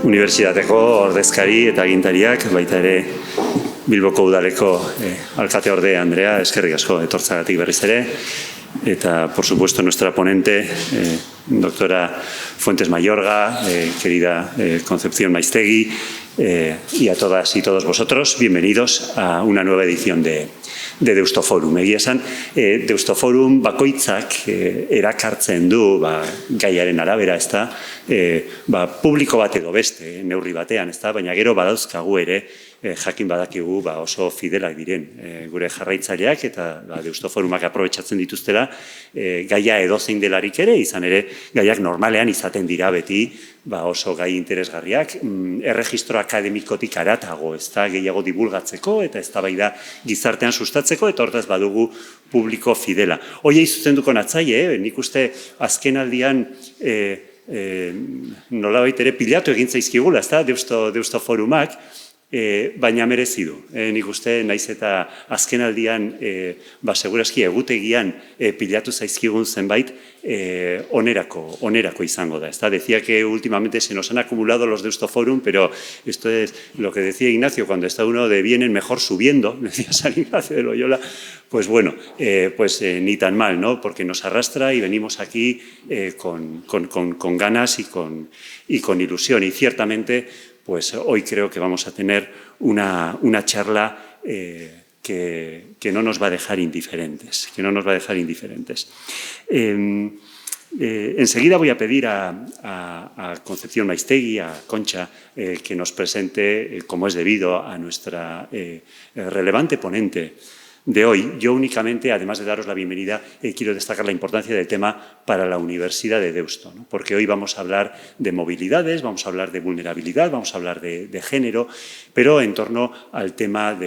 Unibertsitateko ordezkari eta agintariak, baita ere Bilboko udaleko alkate orde Andrea, eskerrik asko etortzagatik berriz ere. Eta, por supuesto, nuestra ponente, doctora Fuentes Mayorga, querida Concepción Maistegui, y a todas y todos vosotros, bienvenidos a una nueva edición de Deustoforum. Egia esan, Deustoforum bakoitzak erakartzen du gaiaren arabera, ezta, publiko bat edo beste, neurri batean, ezta, baina gero badauzkagu ere, jakin badakigu oso fidelak diren gure jarraitzaileak eta Deustoforumak aprobetxatzen dituztela gaia edozein delarik ere, izan ere gaiak normalean izaten dira beti oso gai interesgarriak, erregistro akademikotik aratago, ez da, gehiago divulgatzeko eta eztabaida gizartean sustatzeko eta hortaz badugu publiko fidela. Hoiei zuzenduko natzaile, nik uste azken aldian nolabait ere pilatu egin zaizkigula, ez da, Deustoforumak, baina merezi du. Nik uste, naiz eta azken aldian, segurazki egutegian pilatu zaizkigun zenbait, onerako izango da. Decía que últimamente se nos han acumulado los Deustoforum, pero esto es lo que decía Ignacio, cuando está uno de vienen mejor subiendo, decía San Ignacio de Loyola, pues bueno, ni tan mal, ¿no? Porque nos arrastra y venimos aquí con ganas y con ilusión. Y ciertamente, pues hoy creo que vamos a tener una charla que no nos va a dejar indiferentes, enseguida voy a pedir a Concepción Maistegui, a Concha, que nos presente, como es debido, a nuestra relevante ponente de hoy. Yo únicamente, además de daros la bienvenida, quiero destacar la importancia del tema para la Universidad de Deusto, ¿no? Porque hoy vamos a hablar de movilidades, vamos a hablar de vulnerabilidad, vamos a hablar de género, pero en torno al tema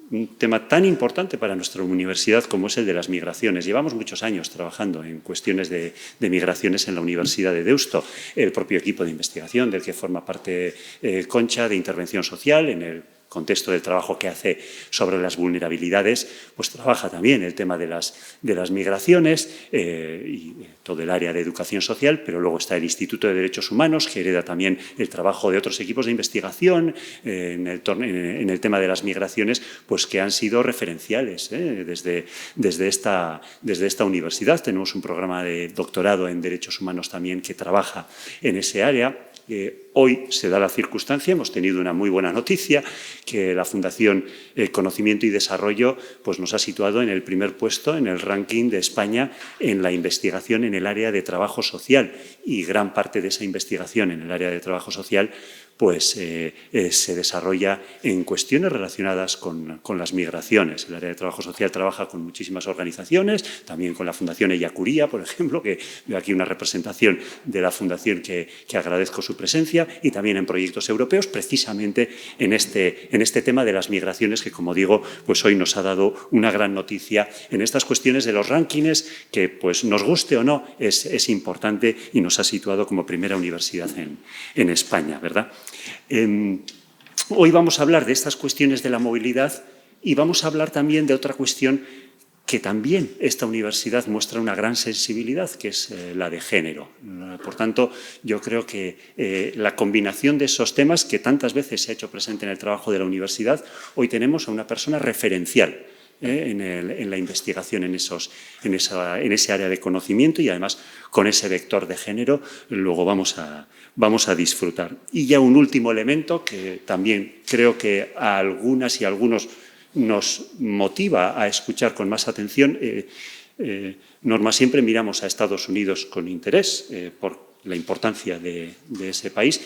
un tema tan importante para nuestra universidad como es el de las migraciones. Llevamos muchos años trabajando en cuestiones de migraciones en la Universidad de Deusto. El propio equipo de investigación del que forma parte Concha, de intervención social, en el contexto del trabajo que hace sobre las vulnerabilidades, pues trabaja también el tema de las migraciones y todo el área de educación social, pero luego está el Instituto de Derechos Humanos, que hereda también el trabajo de otros equipos de investigación en el tema de las migraciones, pues que han sido referenciales desde esta universidad. Tenemos un programa de doctorado en Derechos Humanos también que trabaja en ese área. Hoy se da la circunstancia, hemos tenido una muy buena noticia, que la Fundación Conocimiento y Desarrollo pues nos ha situado en el primer puesto en el ranking de España en la investigación en el área de trabajo social, y gran parte de esa investigación en el área de trabajo social pues se desarrolla en cuestiones relacionadas con las migraciones. El área de trabajo social trabaja con muchísimas organizaciones, también con la Fundación Ellacuría, por ejemplo, que veo aquí una representación de la Fundación que agradezco su presencia, y también en proyectos europeos, precisamente en este tema de las migraciones, que, como digo, pues hoy nos ha dado una gran noticia en estas cuestiones de los rankings, que, pues nos guste o no, es importante y nos ha situado como primera universidad en España, ¿verdad? Hoy vamos a hablar de estas cuestiones de la movilidad y vamos a hablar también de otra cuestión que también esta universidad muestra una gran sensibilidad, que es la de género. Por tanto, yo creo que la combinación de esos temas que tantas veces se ha hecho presente en el trabajo de la universidad, hoy tenemos a una persona referencial en la investigación en ese área de conocimiento, y además con ese vector de género luego vamos a disfrutar. Y ya un último elemento que también creo que a algunas y a algunos nos motiva a escuchar con más atención. Norma, siempre miramos a Estados Unidos con interés por la importancia de ese país,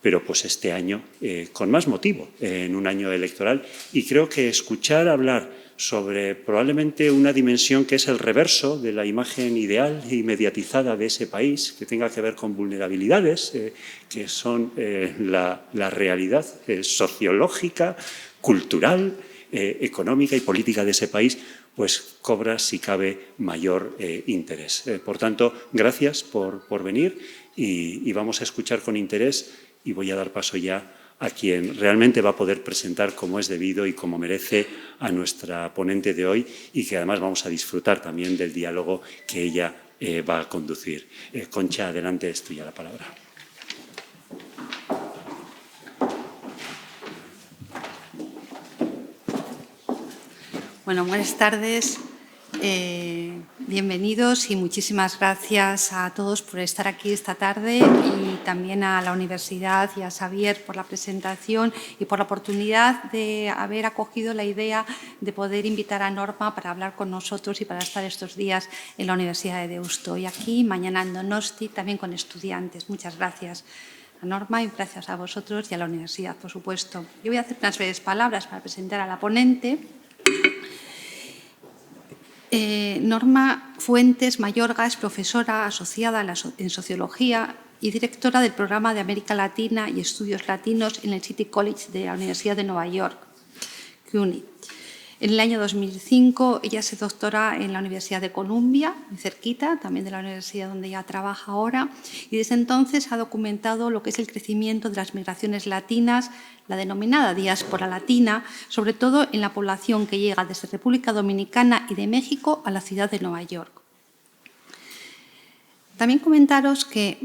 pero pues este año con más motivo, en un año electoral, y creo que escuchar hablar sobre probablemente una dimensión que es el reverso de la imagen ideal y mediatizada de ese país, que tenga que ver con vulnerabilidades, que son la realidad sociológica, cultural, económica y política de ese país, pues cobra, si cabe, mayor interés. Por tanto, gracias por venir y vamos a escuchar con interés, y voy a dar paso ya a quien realmente va a poder presentar como es debido y como merece a nuestra ponente de hoy, y que además vamos a disfrutar también del diálogo que ella va a conducir. Concha, adelante, es tuya la palabra. Bueno, buenas tardes. Bienvenidos y muchísimas gracias a todos por estar aquí esta tarde y también a la Universidad y a Xavier por la presentación y por la oportunidad de haber acogido la idea de poder invitar a Norma para hablar con nosotros y para estar estos días en la Universidad de Deusto. Y aquí, mañana en Donosti, también con estudiantes. Muchas gracias a Norma y gracias a vosotros y a la Universidad, por supuesto. Yo voy a hacer unas breves palabras para presentar a la ponente. Norma Fuentes Mayorga es profesora asociada en Sociología y directora del programa de América Latina y Estudios Latinos en el City College de la Universidad de Nueva York, CUNY. En el año 2005 ella se doctora en la Universidad de Columbia, muy cerquita, también de la universidad donde ella trabaja ahora, y desde entonces ha documentado lo que es el crecimiento de las migraciones latinas, la denominada diáspora latina, sobre todo en la población que llega desde República Dominicana y de México a la ciudad de Nueva York. También comentaros que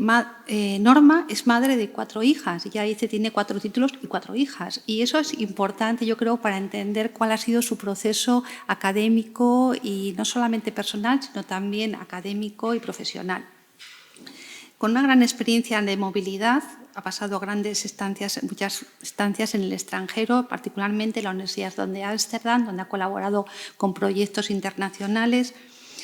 Norma es madre de 4 hijas. Ella dice tiene 4 títulos y 4 hijas. Y eso es importante, yo creo, para entender cuál ha sido su proceso académico y no solamente personal, sino también académico y profesional. Con una gran experiencia de movilidad, ha pasado muchas estancias en el extranjero, particularmente en la Universidad de Ámsterdam, donde ha colaborado con proyectos internacionales.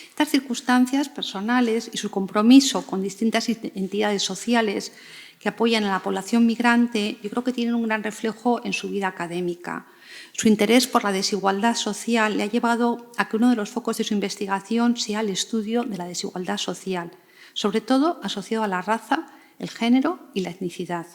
Estas circunstancias personales y su compromiso con distintas entidades sociales que apoyan a la población migrante, yo creo que tienen un gran reflejo en su vida académica. Su interés por la desigualdad social le ha llevado a que uno de los focos de su investigación sea el estudio de la desigualdad social, sobre todo asociado a la raza, el género y la etnicidad.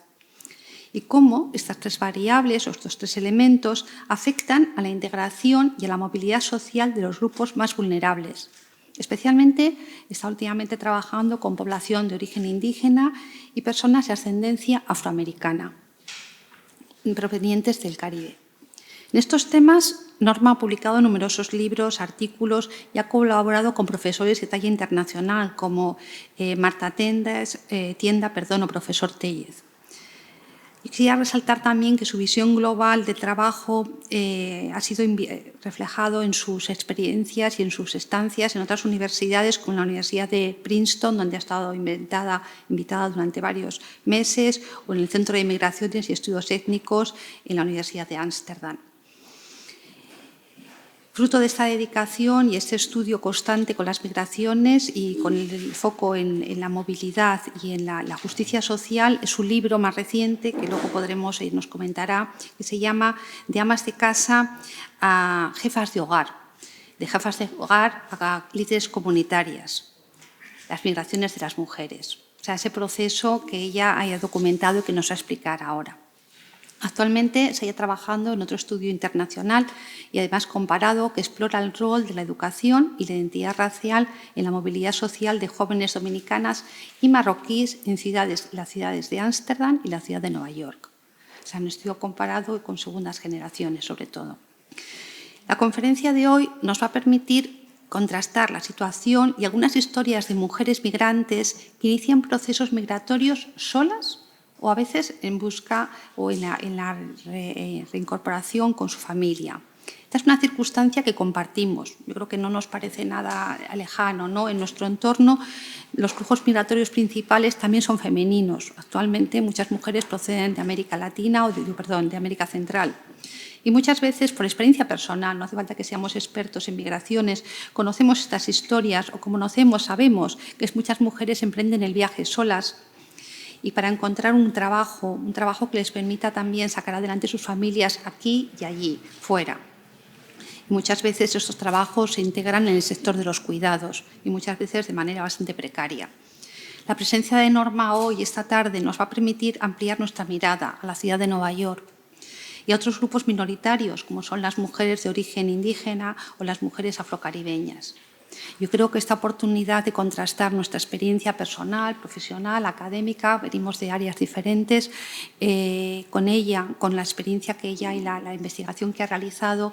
Y cómo estas 3 variables o estos 3 elementos afectan a la integración y a la movilidad social de los grupos más vulnerables. Especialmente está últimamente trabajando con población de origen indígena y personas de ascendencia afroamericana, provenientes del Caribe. En estos temas, Norma ha publicado numerosos libros, artículos y ha colaborado con profesores de talla internacional como Marta Tienda o profesor Tellez. Y quería resaltar también que su visión global de trabajo ha sido reflejado en sus experiencias y en sus estancias en otras universidades, como la Universidad de Princeton, donde ha estado invitada durante varios meses, o en el Centro de Migraciones y Estudios Étnicos en la Universidad de Ámsterdam. Fruto de esta dedicación y este estudio constante con las migraciones y con el foco en la movilidad y en la justicia social, es un libro más reciente que luego nos comentará, que se llama De amas de casa a jefas de hogar, de jefas de hogar a líderes comunitarias, las migraciones de las mujeres. O sea, ese proceso que ella haya documentado y que nos va a explicar ahora. Actualmente se está trabajando en otro estudio internacional y además comparado que explora el rol de la educación y la identidad racial en la movilidad social de jóvenes dominicanas y marroquíes en las ciudades de Ámsterdam y la ciudad de Nueva York. O sea, un estudio comparado con segundas generaciones, sobre todo. La conferencia de hoy nos va a permitir contrastar la situación y algunas historias de mujeres migrantes que inician procesos migratorios solas o a veces en busca o en la reincorporación con su familia. Esta es una circunstancia que compartimos. Yo creo que no nos parece nada lejano, ¿no? En nuestro entorno, los flujos migratorios principales también son femeninos. Actualmente, muchas mujeres proceden de América Latina de América Central. Y muchas veces, por experiencia personal, no hace falta que seamos expertos en migraciones, conocemos estas historias o sabemos que muchas mujeres emprenden el viaje solas, y para encontrar un trabajo que les permita también sacar adelante sus familias aquí y allí, fuera. Y muchas veces estos trabajos se integran en el sector de los cuidados y muchas veces de manera bastante precaria. La presencia de Norma hoy, esta tarde, nos va a permitir ampliar nuestra mirada a la ciudad de Nueva York y a otros grupos minoritarios, como son las mujeres de origen indígena o las mujeres afrocaribeñas. Yo creo que esta oportunidad de contrastar nuestra experiencia personal, profesional, académica, venimos de áreas diferentes, con ella, con la experiencia que ella y la investigación que ha realizado,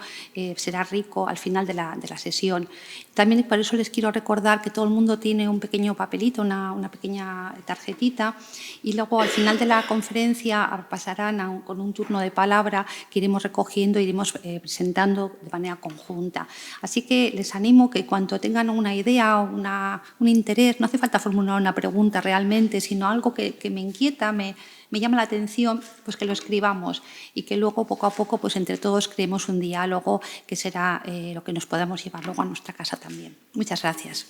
será rico al final de la sesión. También por eso les quiero recordar que todo el mundo tiene un pequeño papelito, una pequeña tarjetita, y luego al final de la conferencia pasarán con un turno de palabra que iremos recogiendo e iremos presentando de manera conjunta. Así que les animo que cuando tengan una idea o un interés, no hace falta formular una pregunta realmente, sino algo que me inquieta, me llama la atención, pues que lo escribamos y que luego poco a poco pues entre todos creemos un diálogo que será lo que nos podamos llevar luego a nuestra casa también. Muchas gracias.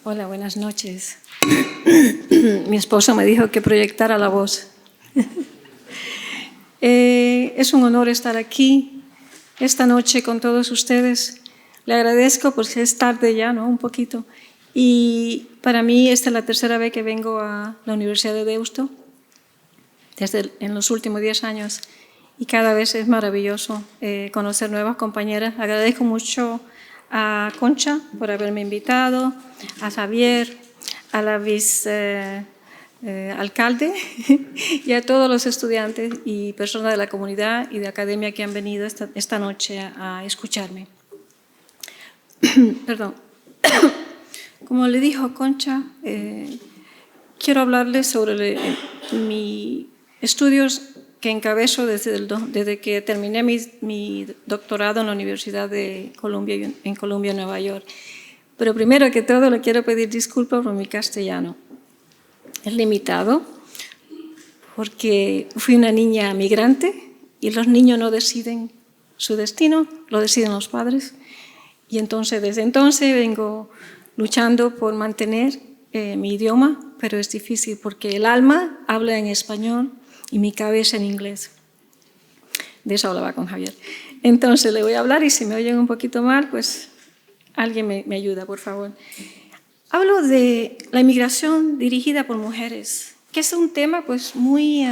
Hola, buenas noches. Mi esposo me dijo que proyectara la voz. Es un honor estar aquí esta noche con todos ustedes. Le agradezco porque es tarde ya, ¿no? Un poquito. Y para mí esta es la tercera vez que vengo a la Universidad de Deusto, en los últimos 10 años. Y cada vez es maravilloso conocer nuevas compañeras. Agradezco mucho a Concha por haberme invitado, a Javier, a la vicealcalde y a todos los estudiantes y personas de la comunidad y de academia que han venido esta noche a escucharme. Perdón. Como le dijo Concha, quiero hablarles sobre mis estudios que encabezo desde que terminé mi doctorado en la Universidad de Columbia, en Columbia, Nueva York. Pero primero que todo le quiero pedir disculpas por mi castellano. Es limitado porque fui una niña migrante y los niños no deciden su destino, lo deciden los padres. Y entonces, desde entonces vengo luchando por mantener mi idioma, pero es difícil porque el alma habla en español y mi cabeza en inglés. De eso hablaba con Javier. Entonces le voy a hablar y si me oyen un poquito mal, pues alguien me ayuda, por favor. Hablo de la inmigración dirigida por mujeres, que es un tema pues muy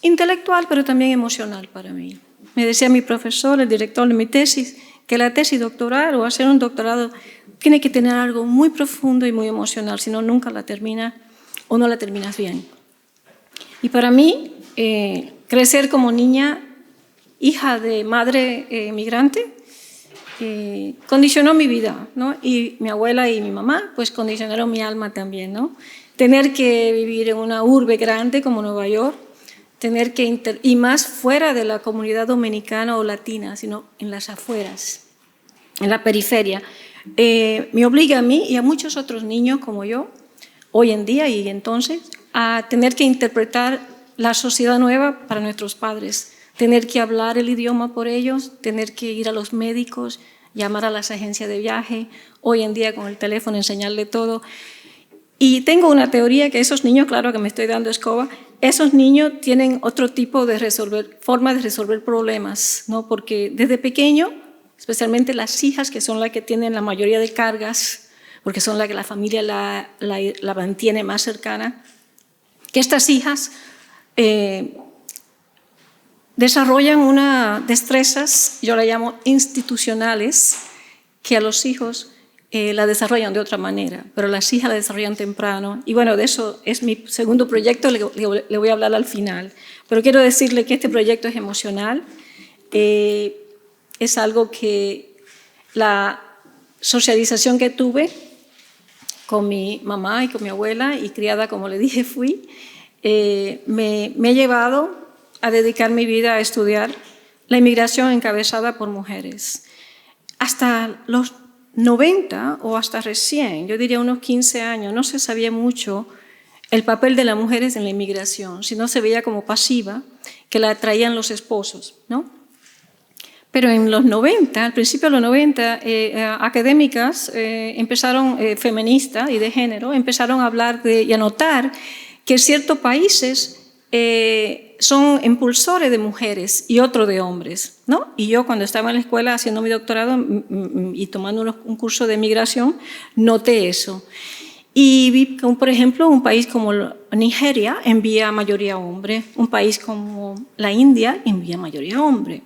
intelectual, pero también emocional para mí. Me decía mi profesor, el director de mi tesis, que la tesis doctoral o hacer un doctorado tiene que tener algo muy profundo y muy emocional, si no, nunca la termina o no la terminas bien. Y para mí, crecer como niña, hija de madre migrante, condicionó mi vida, ¿no? Y mi abuela y mi mamá, pues condicionaron mi alma también, ¿no? Tener que vivir en una urbe grande como Nueva York, tener que y más fuera de la comunidad dominicana o latina, sino en las afueras, en la periferia, me obliga a mí y a muchos otros niños como yo, hoy en día y entonces, a tener que interpretar la sociedad nueva para nuestros padres, tener que hablar el idioma por ellos, tener que ir a los médicos, llamar a las agencias de viaje, hoy en día con el teléfono enseñarle todo. Y tengo una teoría que esos niños, claro que me estoy dando escoba, esos niños tienen otro tipo de forma de resolver problemas, ¿no? Porque desde pequeño, especialmente las hijas, que son las que tienen la mayoría de cargas, porque son las que la familia la mantiene más cercana, que estas hijas desarrollan unas destrezas, yo la llamo institucionales, que a los hijos la desarrollan de otra manera, pero las hijas la desarrollan temprano. Y bueno, de eso es mi segundo proyecto, le voy a hablar al final. Pero quiero decirle que este proyecto es emocional, es algo que la socialización que tuve con mi mamá y con mi abuela, y criada, como le dije, fui, me ha llevado a dedicar mi vida a estudiar la inmigración encabezada por mujeres. Hasta los 90 o hasta recién, yo diría unos 15 años, no se sabía mucho el papel de las mujeres en la inmigración, sino se veía como pasiva, que la traían los esposos, ¿no? Pero en los 90, al principio de los 90, académicas empezaron, feministas y de género, empezaron a hablar y a notar que ciertos países son impulsores de mujeres y otro de hombres, ¿no? Y yo cuando estaba en la escuela haciendo mi doctorado y tomando un curso de migración, noté eso. Y vi que, por ejemplo, un país como Nigeria envía mayoría hombre, un país como la India envía mayoría hombre,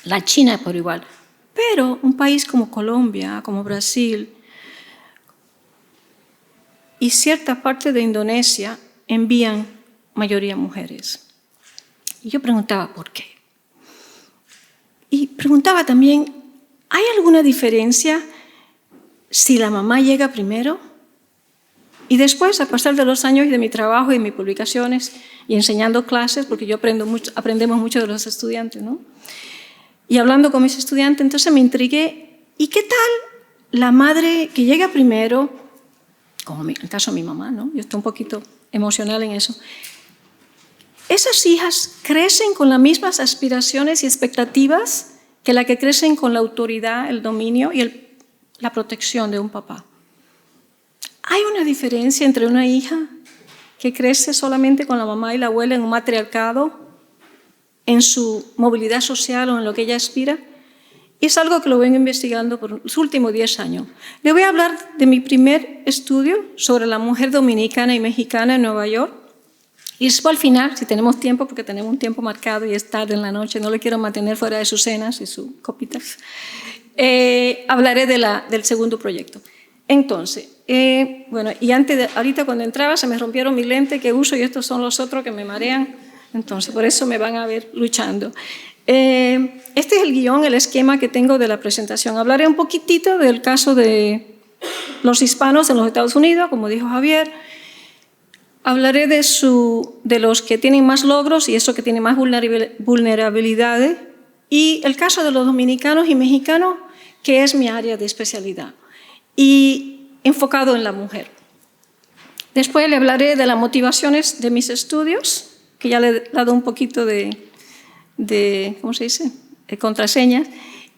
la China por igual. Pero un país como Colombia, como Brasil y cierta parte de Indonesia envían mayoría mujeres. Y yo preguntaba por qué. Y preguntaba también, ¿hay alguna diferencia si la mamá llega primero? Y después, a pasar de los años y de mi trabajo y de mis publicaciones y enseñando clases, porque yo aprendemos mucho de los estudiantes, ¿no? Y hablando con mis estudiantes, entonces me intrigué, ¿y qué tal la madre que llega primero, como en el caso de mi mamá, ¿no? Yo estoy un poquito emocional en eso. Esas hijas crecen con las mismas aspiraciones y expectativas que las que crecen con la autoridad, el dominio y la protección de un papá. ¿Hay una diferencia entre una hija que crece solamente con la mamá y la abuela en un matriarcado, en su movilidad social o en lo que ella aspira? Y es algo que lo vengo investigando por los últimos 10 años. Le voy a hablar de mi primer estudio sobre la mujer dominicana y mexicana en Nueva York. Y después al final, si tenemos tiempo, porque tenemos un tiempo marcado y es tarde en la noche, no le quiero mantener fuera de sus cenas y sus copitas, hablaré del segundo proyecto. Entonces, bueno, y ahorita cuando entraba se me rompieron mis lentes que uso y estos son los otros que me marean, entonces por eso me van a ver luchando. Este es el guión, el esquema que tengo de la presentación. Hablaré un poquitito del caso de los hispanos en los Estados Unidos, como dijo Javier. Hablaré de los que tienen más logros y eso que tiene más vulnerabilidades. Y el caso de los dominicanos y mexicanos, que es mi área de especialidad. Y enfocado en la mujer. Después le hablaré de las motivaciones de mis estudios, que ya le he dado un poquito de ¿cómo se dice?, de contraseñas,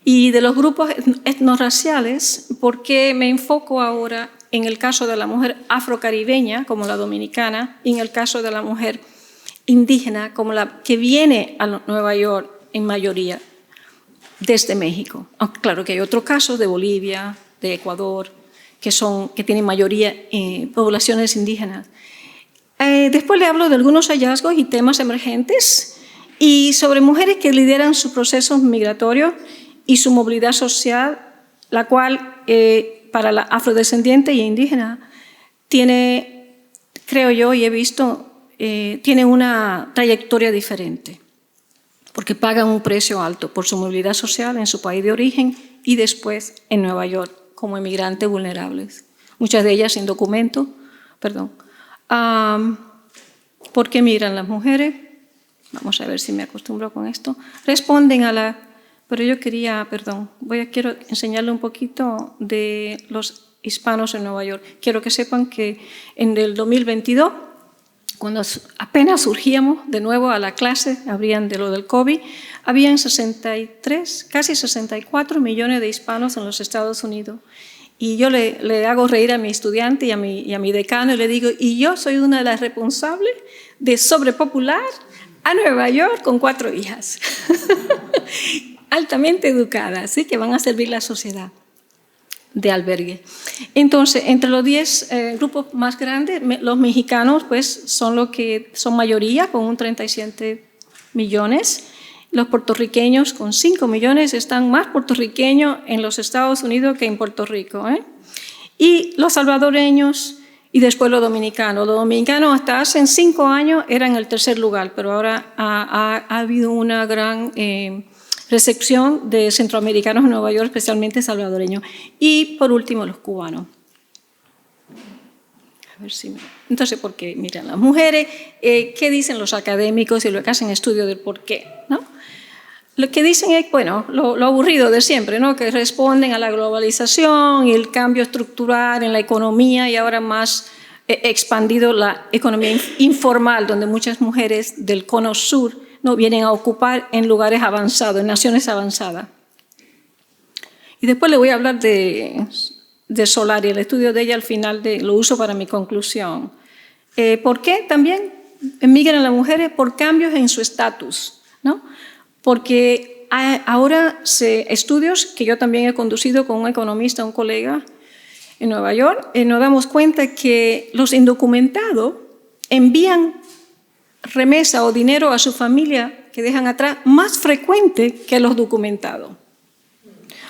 y de los grupos etnorraciales, porque me enfoco ahora en el caso de la mujer afrocaribeña, como la dominicana, y en el caso de la mujer indígena, como la que viene a Nueva York en mayoría desde México. Aunque claro que hay otros casos de Bolivia, de Ecuador, que tienen mayoría poblaciones indígenas. Después le hablo de algunos hallazgos y temas emergentes y sobre mujeres que lideran sus procesos migratorios y su movilidad social, la cual para la afrodescendiente y indígena tiene, creo yo y he visto, tiene una trayectoria diferente, porque pagan un precio alto por su movilidad social en su país de origen y después en Nueva York como emigrantes vulnerables, muchas de ellas sin documento, perdón. ¿Por qué migran las mujeres? Vamos a ver si me acostumbro con esto. Responden a la... Pero yo quería, perdón, quiero enseñarle un poquito de los hispanos en Nueva York. Quiero que sepan que en el 2022, cuando apenas surgíamos de nuevo a la clase, habrían de lo del COVID, habían 63, casi 64 millones de hispanos en los Estados Unidos. Y yo le hago reír a mi estudiante y a mi decano y le digo, y yo soy una de las responsables de sobrepopular a Nueva York con 4 hijas, altamente educadas, ¿sí? Que van a servir la sociedad de albergue. Entonces, entre los 10 grupos más grandes, los mexicanos pues, son los que son mayoría, con un 37 millones. Los puertorriqueños, con 5 millones, están más puertorriqueños en los Estados Unidos que en Puerto Rico. Y los salvadoreños y después los dominicanos. Los dominicanos hasta hace 5 años eran el tercer lugar, pero ahora ha habido una gran recepción de centroamericanos en Nueva York, especialmente salvadoreños. Y por último, los cubanos. A ver si Entonces, ¿por qué miran las mujeres? ¿Qué dicen los académicos y lo que hacen estudios del por qué? ¿No? Lo que dicen es, bueno, lo aburrido de siempre, ¿no? Que responden a la globalización y el cambio estructural en la economía y ahora más expandido la economía informal, donde muchas mujeres del cono sur no vienen a ocupar en lugares avanzados, en naciones avanzadas. Y después le voy a hablar de Solari, el estudio de ella al final lo uso para mi conclusión. ¿Por qué? También emigran las mujeres por cambios en su estatus, ¿no? Porque ahora estudios que yo también he conducido con un economista, un colega en Nueva York, nos damos cuenta que los indocumentados envían remesa o dinero a su familia que dejan atrás más frecuente que los documentados.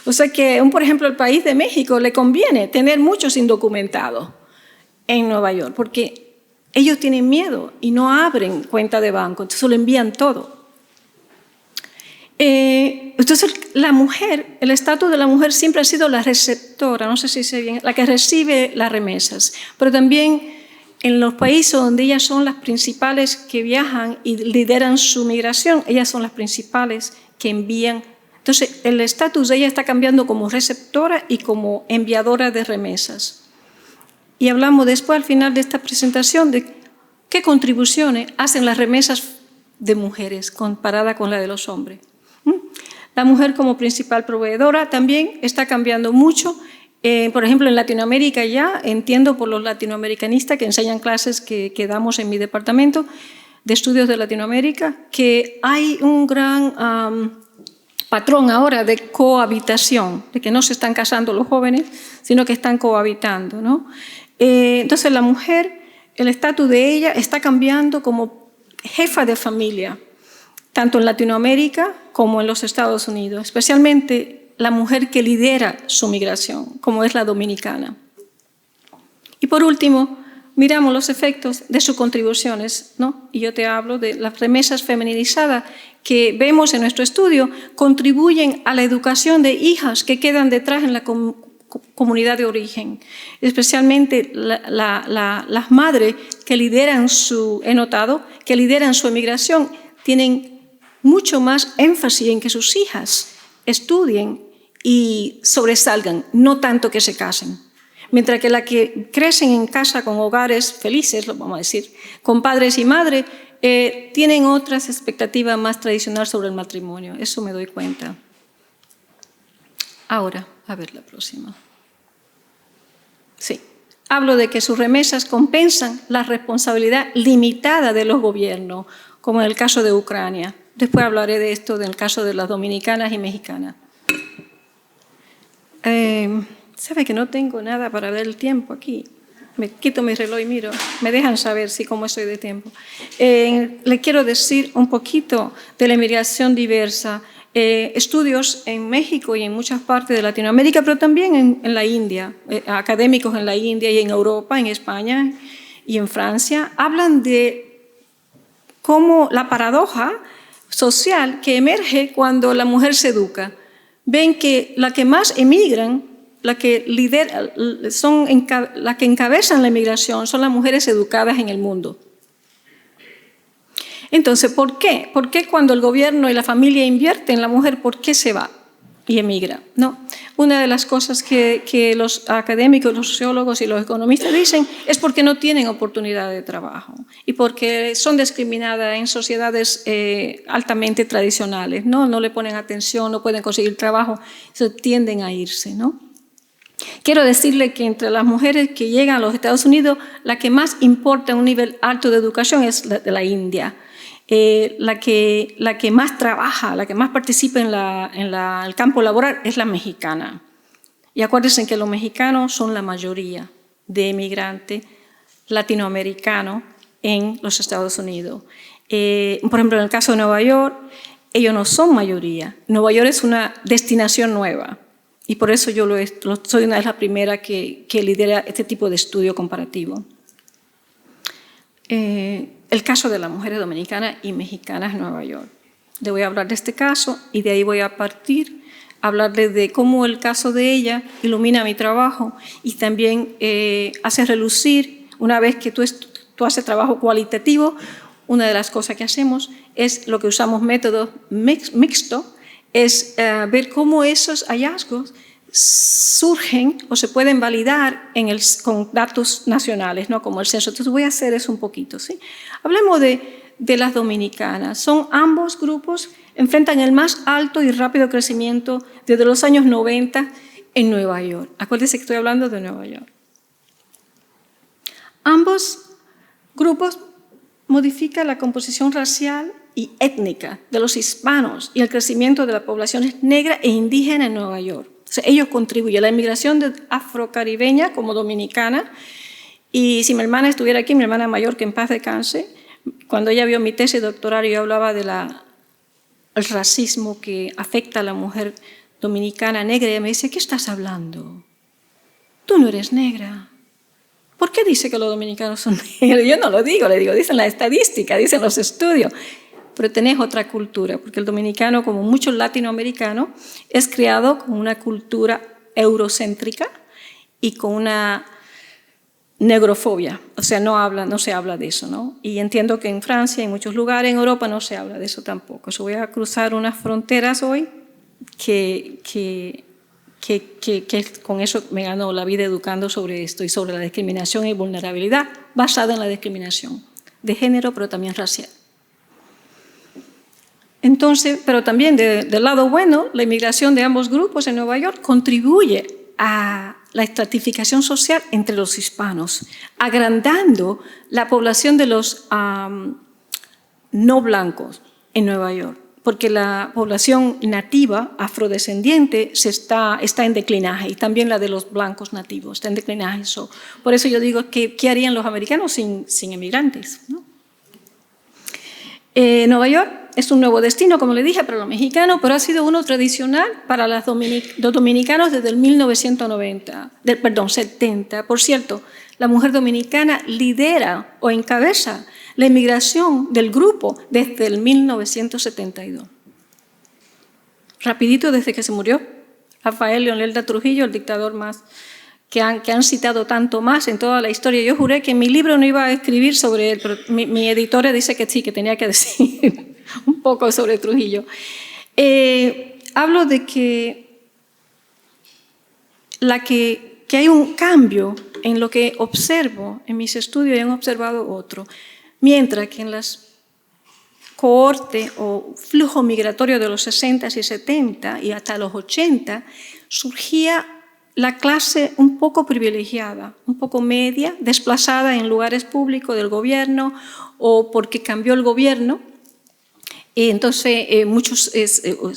O sea que, por ejemplo, al país de México le conviene tener muchos indocumentados en Nueva York, porque ellos tienen miedo y no abren cuenta de banco, entonces lo envían todo. Entonces, la mujer, el estatus de la mujer siempre ha sido la receptora, no sé si sé bien, la que recibe las remesas, pero también en los países donde ellas son las principales que viajan y lideran su migración, ellas son las principales que envían. Entonces, el estatus de ella está cambiando como receptora y como enviadora de remesas. Y hablamos después, al final de esta presentación, de qué contribuciones hacen las remesas de mujeres comparada con la de los hombres. La mujer como principal proveedora también está cambiando mucho. Por ejemplo, en Latinoamérica ya, entiendo por los latinoamericanistas que enseñan clases que damos en mi departamento de estudios de Latinoamérica, que hay un gran patrón ahora de cohabitación, de que no se están casando los jóvenes, sino que están cohabitando, ¿no? Entonces la mujer, el estatus de ella está cambiando como jefa de familia, tanto en Latinoamérica como en los Estados Unidos, especialmente la mujer que lidera su migración, como es la dominicana. Y por último, miramos los efectos de sus contribuciones, ¿no? Y yo te hablo de las remesas feminizadas que vemos en nuestro estudio, contribuyen a la educación de hijas que quedan detrás en la comunidad de origen, especialmente las madres que lideran he notado, que lideran su emigración, tienen mucho más énfasis en que sus hijas estudien y sobresalgan, no tanto que se casen. Mientras que las que crecen en casa con hogares felices, lo vamos a decir, con padres y madres, tienen otras expectativas más tradicionales sobre el matrimonio. Eso me doy cuenta. Ahora, a ver la próxima. Sí. Hablo de que sus remesas compensan la responsabilidad limitada de los gobiernos, como en el caso de Ucrania. Después hablaré de esto, del caso de las dominicanas y mexicanas. ¿Sabe que no tengo nada para ver el tiempo aquí? Me quito mi reloj y miro. Me dejan saber cómo estoy de tiempo. Le quiero decir un poquito de la inmigración diversa. Estudios en México y en muchas partes de Latinoamérica, pero también en la India, académicos en la India y en Europa, en España y en Francia, hablan de cómo la paradoja social que emerge cuando la mujer se educa. Ven que las que más emigran, las que encabezan la emigración son las mujeres educadas en el mundo. Entonces, ¿por qué? ¿Por qué cuando el gobierno y la familia invierten en la mujer, por qué se va y emigra? ¿No? Una de las cosas que los académicos, los sociólogos y los economistas dicen es porque no tienen oportunidad de trabajo y porque son discriminadas en sociedades altamente tradicionales, ¿no? No le ponen atención, no pueden conseguir trabajo, tienden a irse, ¿no? Quiero decirle que entre las mujeres que llegan a los Estados Unidos, la que más importa un nivel alto de educación es la de la India. La que más trabaja, la que más participa en el campo laboral es la mexicana. Y acuérdense que los mexicanos son la mayoría de emigrantes latinoamericanos en los Estados Unidos. Por ejemplo, en el caso de Nueva York, ellos no son mayoría. Nueva York es una destinación nueva. Y por eso yo soy una de las primeras que lidera este tipo de estudio comparativo. El caso de las mujeres dominicanas y mexicanas en Nueva York. Le voy a hablar de este caso y de ahí voy a partir a hablarles de cómo el caso de ella ilumina mi trabajo y también hace relucir, una vez que tú haces trabajo cualitativo, una de las cosas que hacemos es lo que usamos método mixto, es ver cómo esos hallazgos surgen o se pueden validar con datos nacionales, ¿no? Como el censo. Entonces voy a hacer eso un poquito, ¿sí? Hablemos de las dominicanas. Ambos grupos enfrentan el más alto y rápido crecimiento desde los años 90 en Nueva York. Acuérdense que estoy hablando de Nueva York. Ambos grupos modifica la composición racial y étnica de los hispanos y el crecimiento de las poblaciones negras e indígenas en Nueva York. O sea, ellos contribuyen. La inmigración afrocaribeña como dominicana, y si mi hermana estuviera aquí, mi hermana mayor, que en paz descanse, cuando ella vio mi tesis doctoral, yo hablaba del racismo que afecta a la mujer dominicana negra, y ella me dice, ¿qué estás hablando? Tú no eres negra. ¿Por qué dice que los dominicanos son negros? Yo no lo digo, le digo, dicen la estadística, dicen los estudios. Pero tenés otra cultura, porque el dominicano, como muchos latinoamericanos, es criado con una cultura eurocéntrica y con una negrofobia. O sea, no se habla de eso, ¿no? Y entiendo que en Francia, en muchos lugares, en Europa, no se habla de eso tampoco. Yo voy a cruzar unas fronteras hoy que con eso me ganó la vida educando sobre esto y sobre la discriminación y vulnerabilidad basada en la discriminación de género, pero también racial. Entonces, pero también del lado bueno, la inmigración de ambos grupos en Nueva York contribuye a la estratificación social entre los hispanos, agrandando la población de los no blancos en Nueva York, porque la población nativa afrodescendiente está en declinaje, y también la de los blancos nativos está en declinaje. Por eso yo digo, ¿qué harían los americanos sin inmigrantes, ¿no? Nueva York es un nuevo destino, como le dije, para los mexicanos, pero ha sido uno tradicional para los dominicanos desde el 70. Por cierto, la mujer dominicana lidera o encabeza la inmigración del grupo desde el 1972. Rapidito, desde que se murió Rafael Leonelda Trujillo, el dictador más que han citado tanto más en toda la historia. Yo juré que en mi libro no iba a escribir sobre él, pero mi editora dice que sí, que tenía que decir un poco sobre Trujillo. Hablo de que hay un cambio en lo que observo en mis estudios, y han observado otro. Mientras que en las cohorte o flujo migratorio de los 60 y 70 y hasta los 80 surgía la clase un poco privilegiada, un poco media, desplazada en lugares públicos del gobierno o porque cambió el gobierno. Y entonces muchos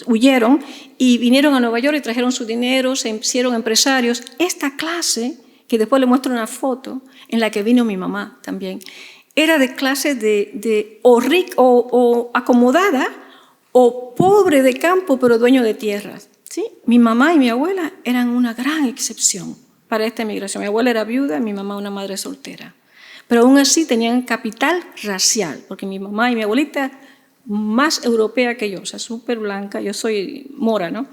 huyeron y vinieron a Nueva York y trajeron su dinero, se hicieron empresarios. Esta clase, que después le muestro una foto en la que vino mi mamá también, era de clase o rica o acomodada o pobre de campo pero dueño de tierras. ¿Sí? Mi mamá y mi abuela eran una gran excepción para esta inmigración. Mi abuela era viuda y mi mamá una madre soltera. Pero aún así tenían capital racial, porque mi mamá y mi abuelita más europea que yo, o sea, súper blanca, yo soy mora, ¿no?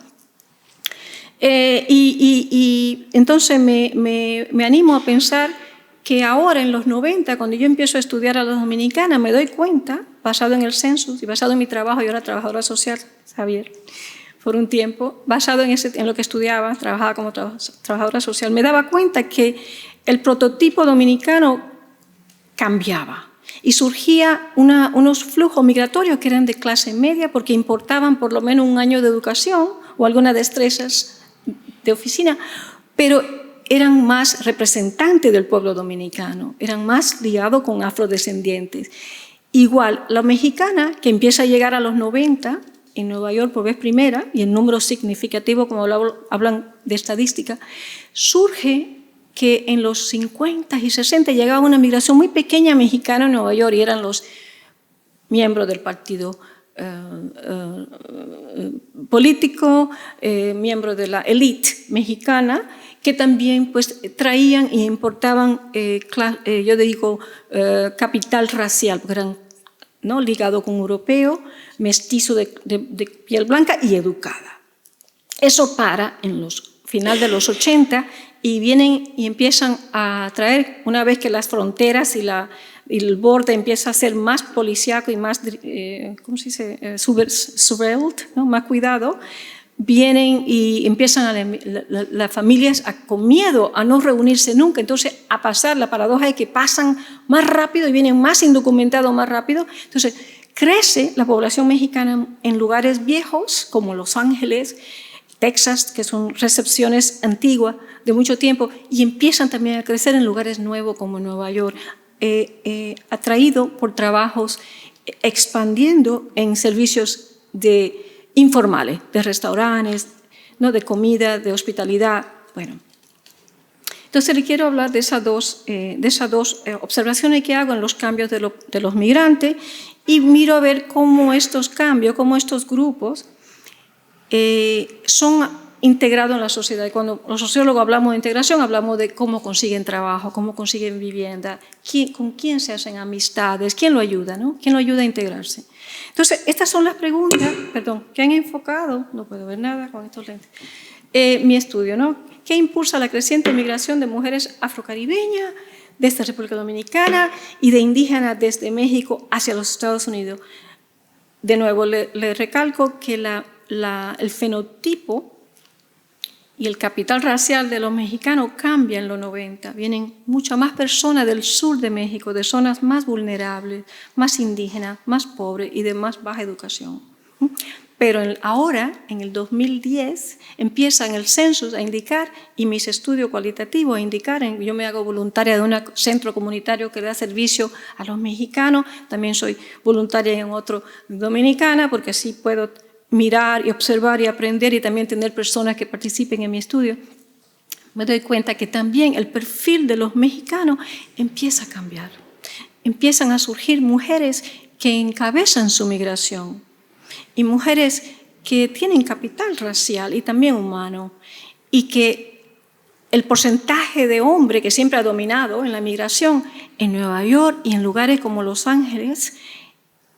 Y entonces me animo a pensar que ahora en los 90, cuando yo empiezo a estudiar a las dominicanas, me doy cuenta, basado en el census y basado en mi trabajo, yo era trabajadora social, Javier, por un tiempo, basado en lo que estudiaba, trabajaba como trabajadora social, me daba cuenta que el prototipo dominicano cambiaba y surgía unos flujos migratorios que eran de clase media porque importaban por lo menos un año de educación o algunas destrezas de oficina, pero eran más representantes del pueblo dominicano, eran más ligados con afrodescendientes. Igual, la mexicana, que empieza a llegar a los 90, en Nueva York por vez primera, y en números significativos, como hablan de estadística, surge que en los 50 y 60 llegaba una migración muy pequeña mexicana en Nueva York, y eran los miembros del partido político, miembros de la élite mexicana, que también pues, traían y importaban, yo digo, capital racial, porque eran, ¿no?, ligado con europeo, mestizo de piel blanca y educada. Eso para en los final de los 80 y vienen y empiezan a traer, una vez que las fronteras y el borde empieza a ser más policíaco y más, ¿cómo se dice?, surveilled, ¿no?, más cuidado, vienen y empiezan las familias con miedo a no reunirse nunca, entonces a pasar, la paradoja es que pasan más rápido y vienen más indocumentados más rápido, entonces crece la población mexicana en lugares viejos como Los Ángeles, Texas, que son recepciones antiguas de mucho tiempo, y empiezan también a crecer en lugares nuevos como Nueva York. atraído por trabajos expandiendo en servicios informales, de restaurantes, ¿no? De comida, de hospitalidad. Bueno, entonces le quiero hablar de esas dos observaciones que hago en los cambios de los migrantes y miro a ver cómo estos cambios, cómo estos grupos son integrados en la sociedad. Y cuando los sociólogos hablamos de integración, hablamos de cómo consiguen trabajo, cómo consiguen vivienda, con quién se hacen amistades, quién lo ayuda, ¿no? Quién lo ayuda a integrarse. Entonces, estas son las preguntas, que han enfocado, no puedo ver nada con estos lentes, mi estudio, ¿no? ¿Qué impulsa la creciente migración de mujeres afrocaribeñas desde República Dominicana y de indígenas desde México hacia los Estados Unidos? De nuevo, le recalco que el fenotipo y el capital racial de los mexicanos cambia en los 90. Vienen muchas más personas del sur de México, de zonas más vulnerables, más indígenas, más pobres y de más baja educación. Pero ahora, en el 2010, empiezan el censo a indicar, y mis estudios cualitativos a indicar, yo me hago voluntaria de un centro comunitario que da servicio a los mexicanos, también soy voluntaria en otro dominicana, porque así puedo mirar y observar y aprender y también tener personas que participen en mi estudio. Me doy cuenta que también el perfil de los mexicanos empieza a cambiar. Empiezan a surgir mujeres que encabezan su migración y mujeres que tienen capital racial y también humano, y que el porcentaje de hombre que siempre ha dominado en la migración en Nueva York y en lugares como Los Ángeles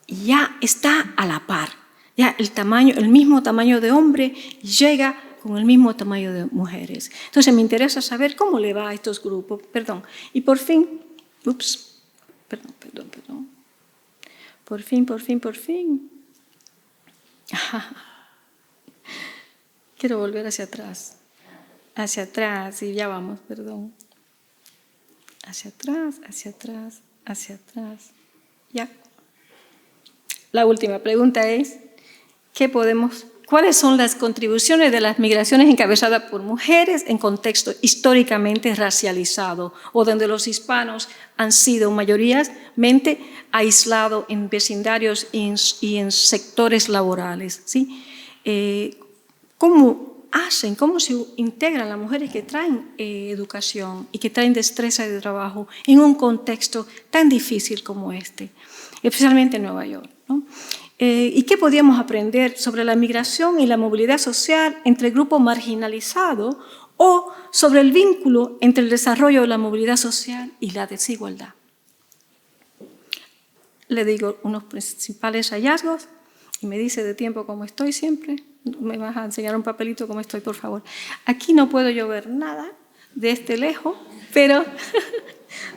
ya está a la par. Ya el mismo tamaño de hombre llega con el mismo tamaño de mujeres. Entonces me interesa saber cómo le va a estos grupos. Y por fin, por fin. Quiero volver hacia atrás, y ya vamos, hacia atrás, ya. La última pregunta es, ¿cuáles son las contribuciones de las migraciones encabezadas por mujeres en contexto históricamente racializado o donde los hispanos han sido mayoritariamente aislados en vecindarios y en sectores laborales? ¿Sí? ¿Cómo se integran las mujeres que traen educación y que traen destreza de trabajo en un contexto tan difícil como este, especialmente en Nueva York, ¿no? ¿Y qué podíamos aprender sobre la migración y la movilidad social entre grupos marginalizados o sobre el vínculo entre el desarrollo de la movilidad social y la desigualdad? Le digo unos principales hallazgos y me dice de tiempo cómo estoy siempre. Me vas a enseñar un papelito cómo estoy, por favor. Aquí no puedo yo ver nada de este lejos, pero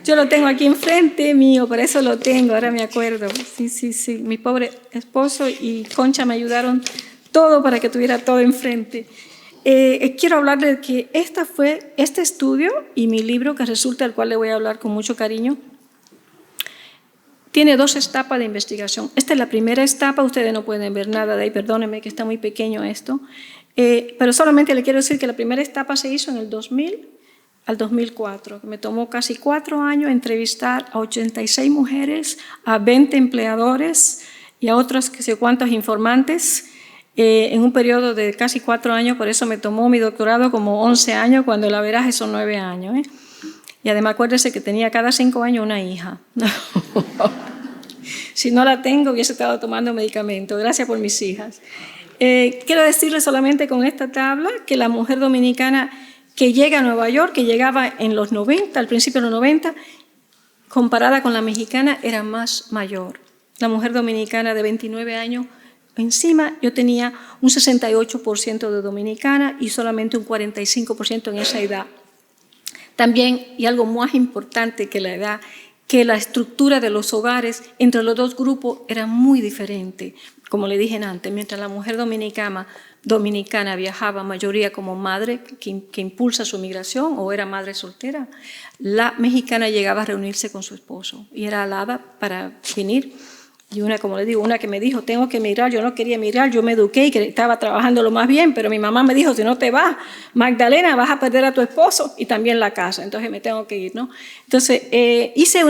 yo lo tengo aquí enfrente mío, por eso lo tengo, ahora me acuerdo. Sí, mi pobre esposo y Concha me ayudaron todo para que tuviera todo enfrente. Quiero hablarle de que este estudio y mi libro, que resulta, del cual le voy a hablar con mucho cariño, tiene 2 etapas de investigación. Esta es la primera etapa, ustedes no pueden ver nada de ahí, perdónenme que está muy pequeño esto, pero solamente le quiero decir que la primera etapa se hizo en el 2000 al 2004. Me tomó casi 4 años entrevistar a 86 mujeres, a 20 empleadores y a otros que sé cuántos informantes en un periodo de casi 4 años. Por eso me tomó mi doctorado como 11 años, cuando el averaje son 9 años. Y además acuérdese que tenía cada 5 años una hija. Si no la tengo, hubiese estado tomando medicamentos. Gracias por mis hijas. Quiero decirles solamente con esta tabla que la mujer dominicana que llega a Nueva York, que llegaba en los 90, al principio de los 90, comparada con la mexicana, era más mayor. La mujer dominicana de 29 años, encima yo tenía un 68% de dominicana y solamente un 45% en esa edad. También, y algo más importante que la edad, que la estructura de los hogares entre los 2 grupos era muy diferente. Como le dije antes, mientras la mujer dominicana viajaba mayoría como madre que impulsa su migración o era madre soltera, la mexicana llegaba a reunirse con su esposo y era alada para venir Y una, como le digo, una que me dijo, tengo que emigrar, yo no quería emigrar, yo me eduqué y que estaba trabajando lo más bien, pero mi mamá me dijo, si no te vas, Magdalena, vas a perder a tu esposo y también la casa, entonces me tengo que ir, ¿no? Entonces, hice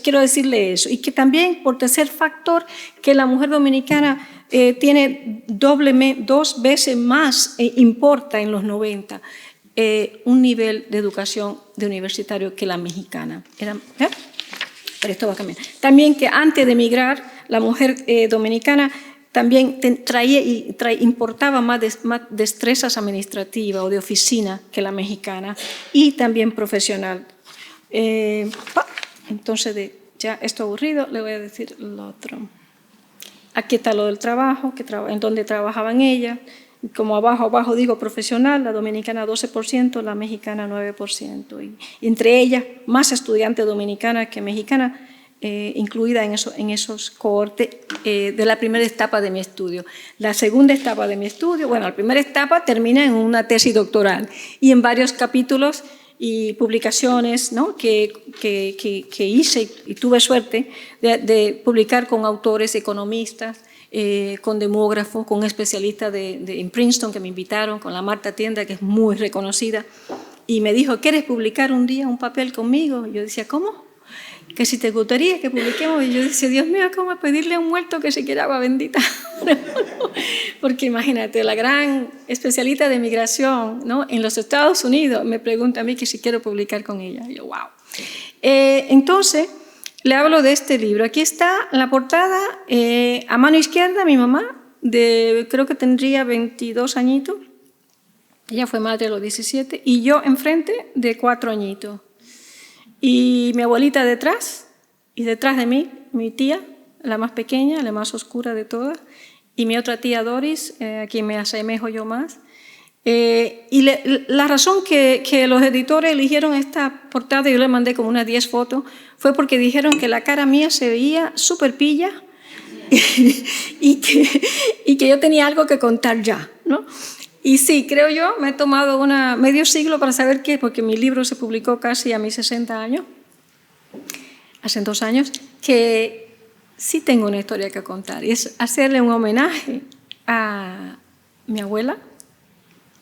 quiero decirle eso, y que también, por tercer factor, que la mujer dominicana tiene dos veces más, importa en los 90, un nivel de educación de universitario que la mexicana. Pero esto va a cambiar. También que antes de emigrar, la mujer dominicana también importaba más destrezas administrativas o de oficina que la mexicana y también profesional. Entonces, ya esto aburrido, le voy a decir lo otro. Aquí está lo del trabajo, en donde trabajaban ellas. Como abajo digo profesional, la dominicana 12%, la mexicana 9%. Y entre ellas, más estudiantes dominicanas que mexicanas, incluida en esos cohortes de la primera etapa de mi estudio. La segunda etapa de mi estudio, bueno, la primera etapa termina en una tesis doctoral y en varios capítulos y publicaciones, ¿no? que hice y tuve suerte de publicar con autores, economistas, con demógrafos, con especialistas en Princeton que me invitaron, con la Marta Tienda, que es muy reconocida, y me dijo, ¿quieres publicar un día un papel conmigo? Y yo decía, ¿cómo? Que si te gustaría que publiquemos. Y yo decía, Dios mío, ¿cómo pedirle a un muerto que se quiera agua bendita? Porque imagínate, la gran especialista de migración, ¿no? En los Estados Unidos me pregunta a mí que si quiero publicar con ella. Y yo, wow. Entonces, le hablo de este libro. Aquí está la portada, a mano izquierda, mi mamá, creo que tendría 22 añitos. Ella fue madre a los 17 y yo enfrente de 4 añitos. Y mi abuelita detrás, y detrás de mí, mi tía, la más pequeña, la más oscura de todas, y mi otra tía Doris, a quien me asemejo yo más. Y la razón que los editores eligieron esta portada, yo le mandé como unas 10 fotos, fue porque dijeron que la cara mía se veía súper pilla y que yo tenía algo que contar ya, ¿no? Y sí, creo yo, me he tomado medio siglo para saber qué, porque mi libro se publicó casi a mis 60 años, hace 2 años, que sí tengo una historia que contar. Y es hacerle un homenaje a mi abuela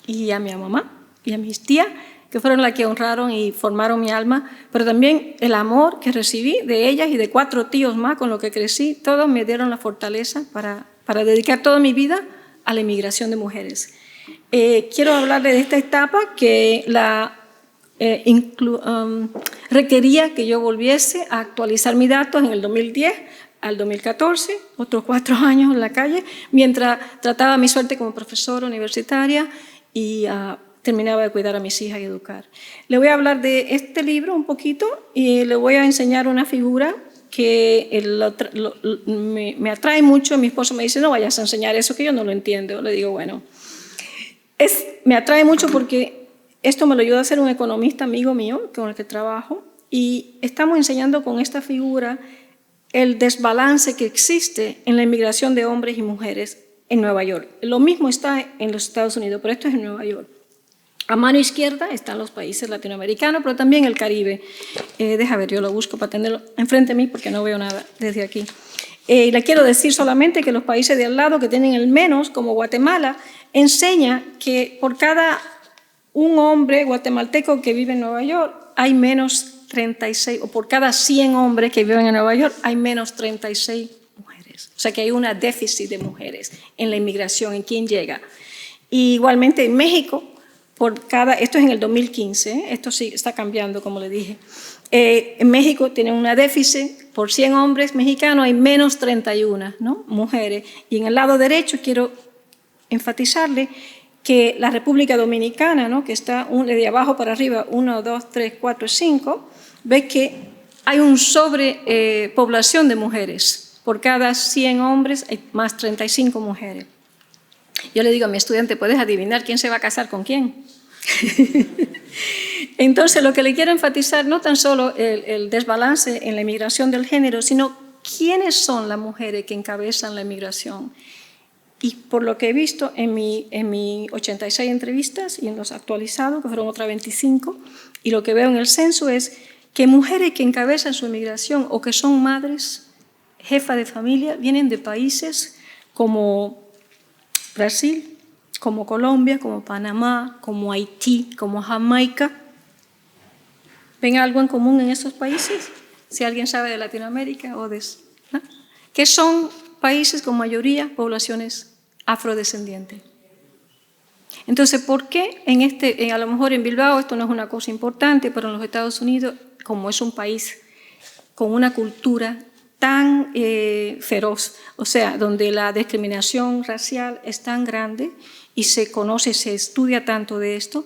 y a mi mamá y a mis tías, que fueron las que honraron y formaron mi alma, pero también el amor que recibí de ellas y de 4 tíos más con los que crecí. Todos me dieron la fortaleza para dedicar toda mi vida a la inmigración de mujeres. Quiero hablarle de esta etapa que requería que yo volviese a actualizar mis datos en el 2010 al 2014, otros 4 años en la calle, mientras trataba mi suerte como profesora universitaria y terminaba de cuidar a mis hijas y educar. Le voy a hablar de este libro un poquito y le voy a enseñar una figura que me atrae mucho. Mi esposo me dice, no vayas a enseñar eso que yo no lo entiendo. Le digo, bueno, me atrae mucho porque esto me lo ayuda a hacer un economista amigo mío con el que trabajo y estamos enseñando con esta figura el desbalance que existe en la inmigración de hombres y mujeres en Nueva York. Lo mismo está en los Estados Unidos, pero esto es en Nueva York. A mano izquierda están los países latinoamericanos, pero también el Caribe. Deja ver, yo lo busco para tenerlo enfrente de mí porque no veo nada desde aquí. Le quiero decir solamente que los países de al lado que tienen el menos, como Guatemala, enseña que por cada un hombre guatemalteco que vive en Nueva York hay menos 36, o por cada 100 hombres que viven en Nueva York hay menos 36 mujeres. O sea que hay un déficit de mujeres en la inmigración, en quién llega. Y igualmente en México, esto es en el 2015, esto sí está cambiando, como le dije. En México tienen un déficit, por 100 hombres mexicanos hay menos 31, ¿no? Mujeres. Y en el lado derecho quiero enfatizarle que la República Dominicana, ¿no? Que está de abajo para arriba, 1, 2, 3, 4, 5, ve que hay una sobrepoblación de mujeres. Por cada 100 hombres hay más 35 mujeres. Yo le digo a mi estudiante, ¿puedes adivinar quién se va a casar con quién? Entonces, lo que le quiero enfatizar, no tan solo el desbalance en la inmigración del género, sino quiénes son las mujeres que encabezan la inmigración. Y por lo que he visto en mi 86 entrevistas y en los actualizados, que fueron otras 25, y lo que veo en el censo es que mujeres que encabezan su inmigración o que son madres jefa de familia vienen de países como Brasil, como Colombia, como Panamá, como Haití, como Jamaica. ¿Ven algo en común en esos países? Si alguien sabe de Latinoamérica o de... ¿no? Que son países con mayoría poblaciones afrodescendientes. Entonces, ¿por qué a lo mejor en Bilbao esto no es una cosa importante, pero en los Estados Unidos, como es un país con una cultura tan feroz, o sea, donde la discriminación racial es tan grande y se conoce, se estudia tanto de esto,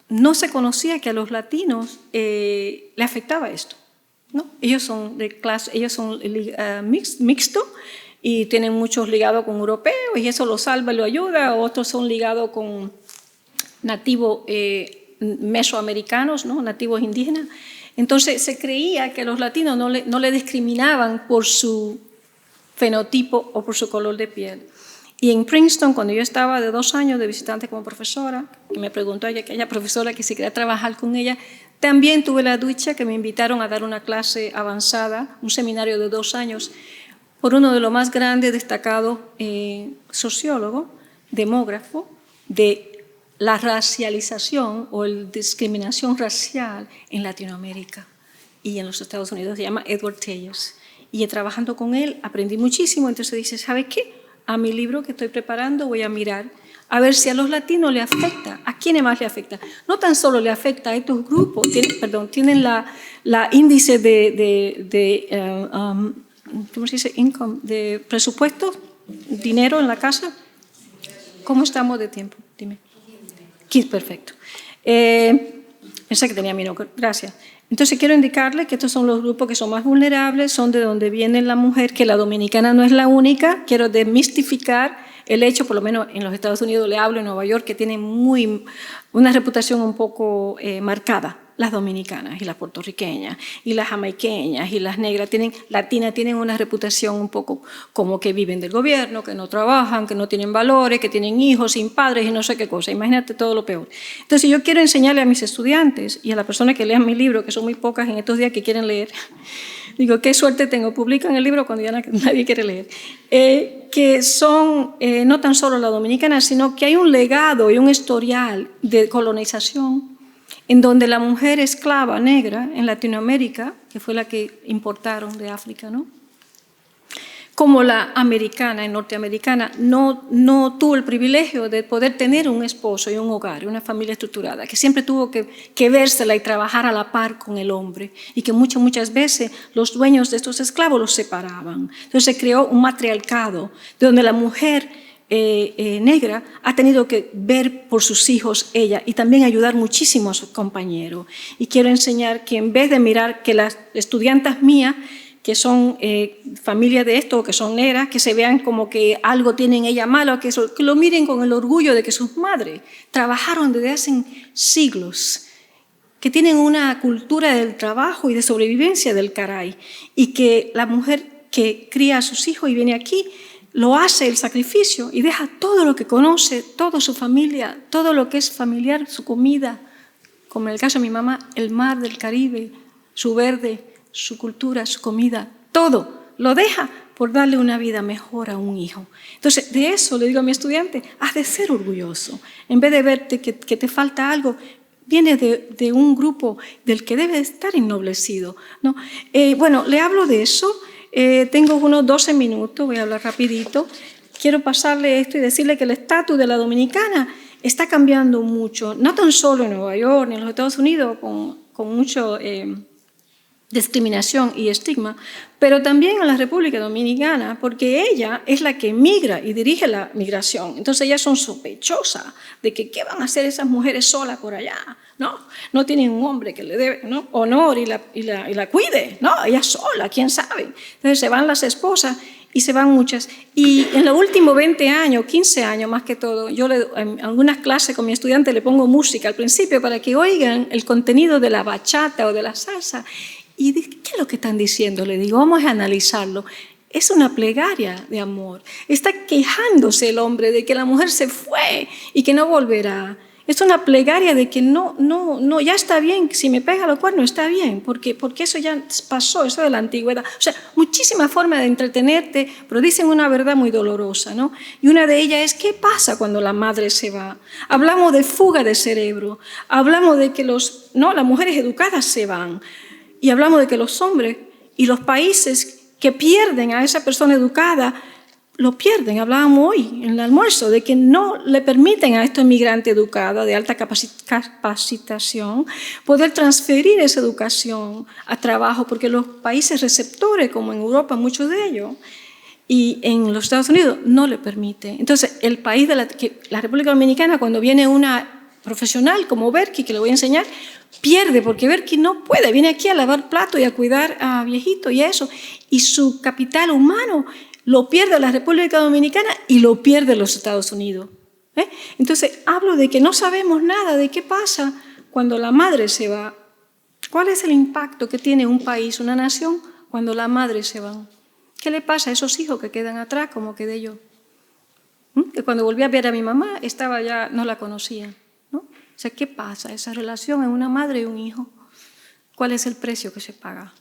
no se conocía que a los latinos le afectaba esto, ¿no? Ellos son mixtos y tienen muchos ligados con europeos y eso los salva y lo ayuda, otros son ligados con nativos mesoamericanos, ¿no? Nativos indígenas. Entonces se creía que los latinos no le discriminaban por su fenotipo o por su color de piel. Y en Princeton, cuando yo estaba de 2 años de visitante como profesora, y me preguntó aquella profesora que si quería trabajar con ella, también tuve la dicha que me invitaron a dar una clase avanzada, un seminario de 2 años, por uno de los más grandes, destacados sociólogos, demógrafo, de la racialización o la discriminación racial en Latinoamérica y en los Estados Unidos. Se llama Edward Tayers. Y trabajando con él aprendí muchísimo. Entonces dice, ¿sabe qué? A mi libro que estoy preparando voy a mirar a ver si a los latinos le afecta. ¿A quiénes más le afecta? No tan solo le afecta a estos grupos, tienen la índice ¿cómo se dice? Income, de presupuesto, dinero en la casa. ¿Cómo estamos de tiempo? Dime. Perfecto. Pensé que tenía minutos. Gracias. Entonces quiero indicarle que estos son los grupos que son más vulnerables, son de donde viene la mujer, que la dominicana no es la única. Quiero desmistificar el hecho, por lo menos en los Estados Unidos le hablo, en Nueva York, que tienen una reputación un poco marcada. Las dominicanas y las puertorriqueñas y las jamaiqueñas y las negras latinas tienen una reputación un poco como que viven del gobierno, que no trabajan, que no tienen valores, que tienen hijos sin padres y no sé qué cosa. Imagínate todo lo peor. Entonces yo quiero enseñarle a mis estudiantes y a las personas que lean mi libro, que son muy pocas en estos días que quieren leer, digo, qué suerte tengo, publican el libro cuando ya nadie quiere leer, que son no tan solo la dominicana, sino que hay un legado y un historial de colonización en donde la mujer esclava negra en Latinoamérica, que fue la que importaron de África, ¿no? Como la americana y norteamericana, no tuvo el privilegio de poder tener un esposo y un hogar, una familia estructurada, que siempre tuvo que vérsela y trabajar a la par con el hombre, y que muchas veces los dueños de estos esclavos los separaban. Entonces se creó un matriarcado, donde la mujer negra ha tenido que ver por sus hijos ella y también ayudar muchísimo a sus compañeros. Y quiero enseñar que en vez de mirar que las estudiantas mías, que son familia de esto, que son negras, que se vean como que algo tienen ella malo, que lo miren con el orgullo de que sus madres trabajaron desde hace siglos, que tienen una cultura del trabajo y de sobrevivencia del caray, y que la mujer que cría a sus hijos y viene aquí lo hace el sacrificio y deja todo lo que conoce, toda su familia, todo lo que es familiar, su comida, como en el caso de mi mamá, el mar del Caribe, su verde, su cultura, su comida, todo lo deja por darle una vida mejor a un hijo. Entonces, de eso le digo a mi estudiante, has de ser orgulloso. En vez de verte que te falta algo, viene de un grupo del que debe estar ennoblecido, ¿no? Bueno, le hablo de eso. Tengo unos 12 minutos, voy a hablar rapidito. Quiero pasarle esto y decirle que el estatus de la dominicana está cambiando mucho, no tan solo en Nueva York ni en los Estados Unidos, con mucha discriminación y estigma, pero también en la República Dominicana, porque ella es la que migra y dirige la migración. Entonces ellas son sospechosas de que qué van a hacer esas mujeres solas por allá. No tienen un hombre que le dé, ¿no?, honor y la cuide, ¿no? Ella sola, quién sabe. Entonces se van las esposas y se van muchas. Y en los últimos 20 años, 15 años más que todo, yo en algunas clases con mi estudiante le pongo música al principio para que oigan el contenido de la bachata o de la salsa. Y ¿qué es lo que están diciendo? Le digo, vamos a analizarlo. Es una plegaria de amor. Está quejándose el hombre de que la mujer se fue y que no volverá. Es una plegaria de que no, ya está bien, si me pega los cuernos está bien, porque eso ya pasó, eso de la antigüedad. O sea, muchísimas formas de entretenerte, pero dicen una verdad muy dolorosa, ¿no? Y una de ellas es, ¿qué pasa cuando la madre se va? Hablamos de fuga de cerebro, hablamos de que las mujeres educadas se van, y hablamos de que los hombres y los países que pierden a esa persona educada, lo pierden. Hablábamos hoy en el almuerzo de que no le permiten a estos inmigrantes educados de alta capacitación poder transferir esa educación a trabajo, porque los países receptores, como en Europa, muchos de ellos, y en los Estados Unidos, no le permiten. Entonces, el país de la República Dominicana, cuando viene una profesional como Berky, que le voy a enseñar, pierde, porque Berky no puede, viene aquí a lavar platos y a cuidar a viejitos y eso, y su capital humano lo pierde la República Dominicana y lo pierde los Estados Unidos. Entonces, hablo de que no sabemos nada de qué pasa cuando la madre se va. ¿Cuál es el impacto que tiene un país, una nación, cuando la madre se va? ¿Qué le pasa a esos hijos que quedan atrás, como quedé yo? Que cuando volví a ver a mi mamá, no la conocía, ¿no? O sea, ¿qué pasa? Esa relación en una madre y un hijo. ¿Cuál es el precio que se paga?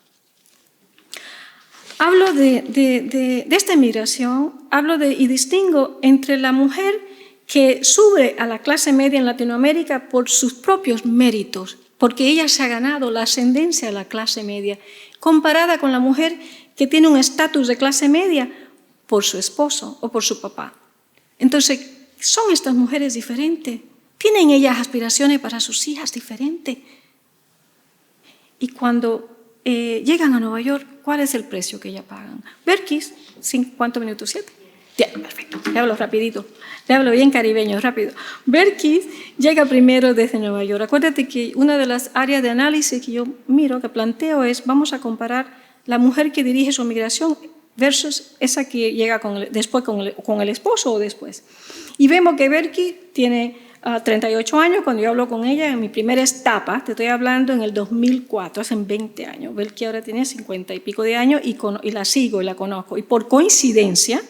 Hablo de esta inmigración, y distingo entre la mujer que sube a la clase media en Latinoamérica por sus propios méritos, porque ella se ha ganado la ascendencia a la clase media, comparada con la mujer que tiene un estatus de clase media por su esposo o por su papá. Entonces, son estas mujeres diferentes, tienen ellas aspiraciones para sus hijas diferentes. Y cuando llegan a Nueva York, ¿cuál es el precio que ellas pagan? Berky, ¿cuántos minutos? 7. Perfecto, le hablo rapidito, le hablo bien caribeño, rápido. Berky llega primero desde Nueva York. Acuérdate que una de las áreas de análisis que yo miro, que planteo es, vamos a comparar la mujer que dirige su migración versus esa que llega después con el esposo o después. Y vemos que Berky tiene 38 años, cuando yo hablo con ella en mi primera etapa, te estoy hablando en el 2004, hace 20 años. Berky ahora tiene 50 y pico de años y la sigo y la conozco. Y por coincidencia,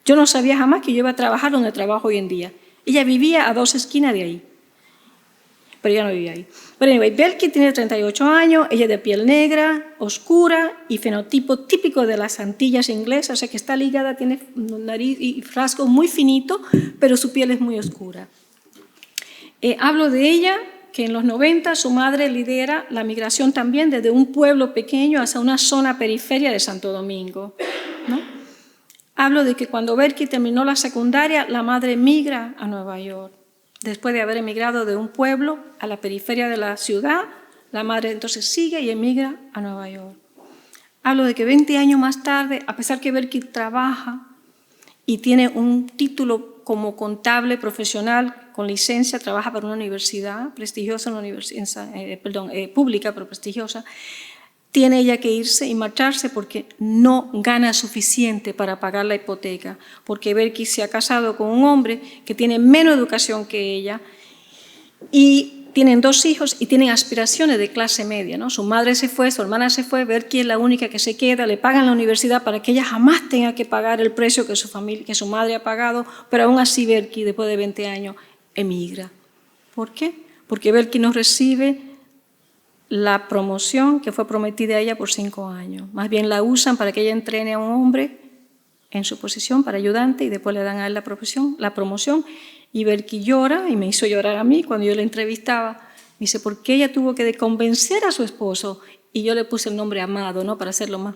yo no sabía jamás que yo iba a trabajar donde trabajo hoy en día. Ella vivía a 2 esquinas de ahí, pero ella no vivía ahí. Pero anyway, Berky tiene 38 años, ella es de piel negra, oscura y fenotipo típico de las Antillas inglesas, o sea que está ligada, tiene nariz y rasgos muy finitos, pero su piel es muy oscura. Hablo de ella, que en los 90 su madre lidera la migración también desde un pueblo pequeño hacia una zona periferia de Santo Domingo, ¿no? Hablo de que cuando Berky terminó la secundaria, la madre migra a Nueva York. Después de haber emigrado de un pueblo a la periferia de la ciudad, la madre entonces sigue y emigra a Nueva York. Hablo de que 20 años más tarde, a pesar que Berky trabaja y tiene un título como contable profesional con licencia, trabaja para una universidad prestigiosa, pública pero prestigiosa, tiene ella que irse y marcharse porque no gana suficiente para pagar la hipoteca, porque Berky se ha casado con un hombre que tiene menos educación que ella y tienen 2 hijos y tienen aspiraciones de clase media, ¿no? Su madre se fue, su hermana se fue, Berky es la única que se queda, le pagan la universidad para que ella jamás tenga que pagar el precio que su madre ha pagado, pero aún así Berky, después de 20 años, emigra. ¿Por qué? Porque Berky no recibe la promoción que fue prometida a ella por 5 años. Más bien la usan para que ella entrene a un hombre en su posición para ayudante y después le dan a él la promoción. Y Berky llora, y me hizo llorar a mí cuando yo la entrevistaba. Me dice, ¿por qué ella tuvo que convencer a su esposo? Y yo le puse el nombre Amado, ¿no? Para hacerlo más.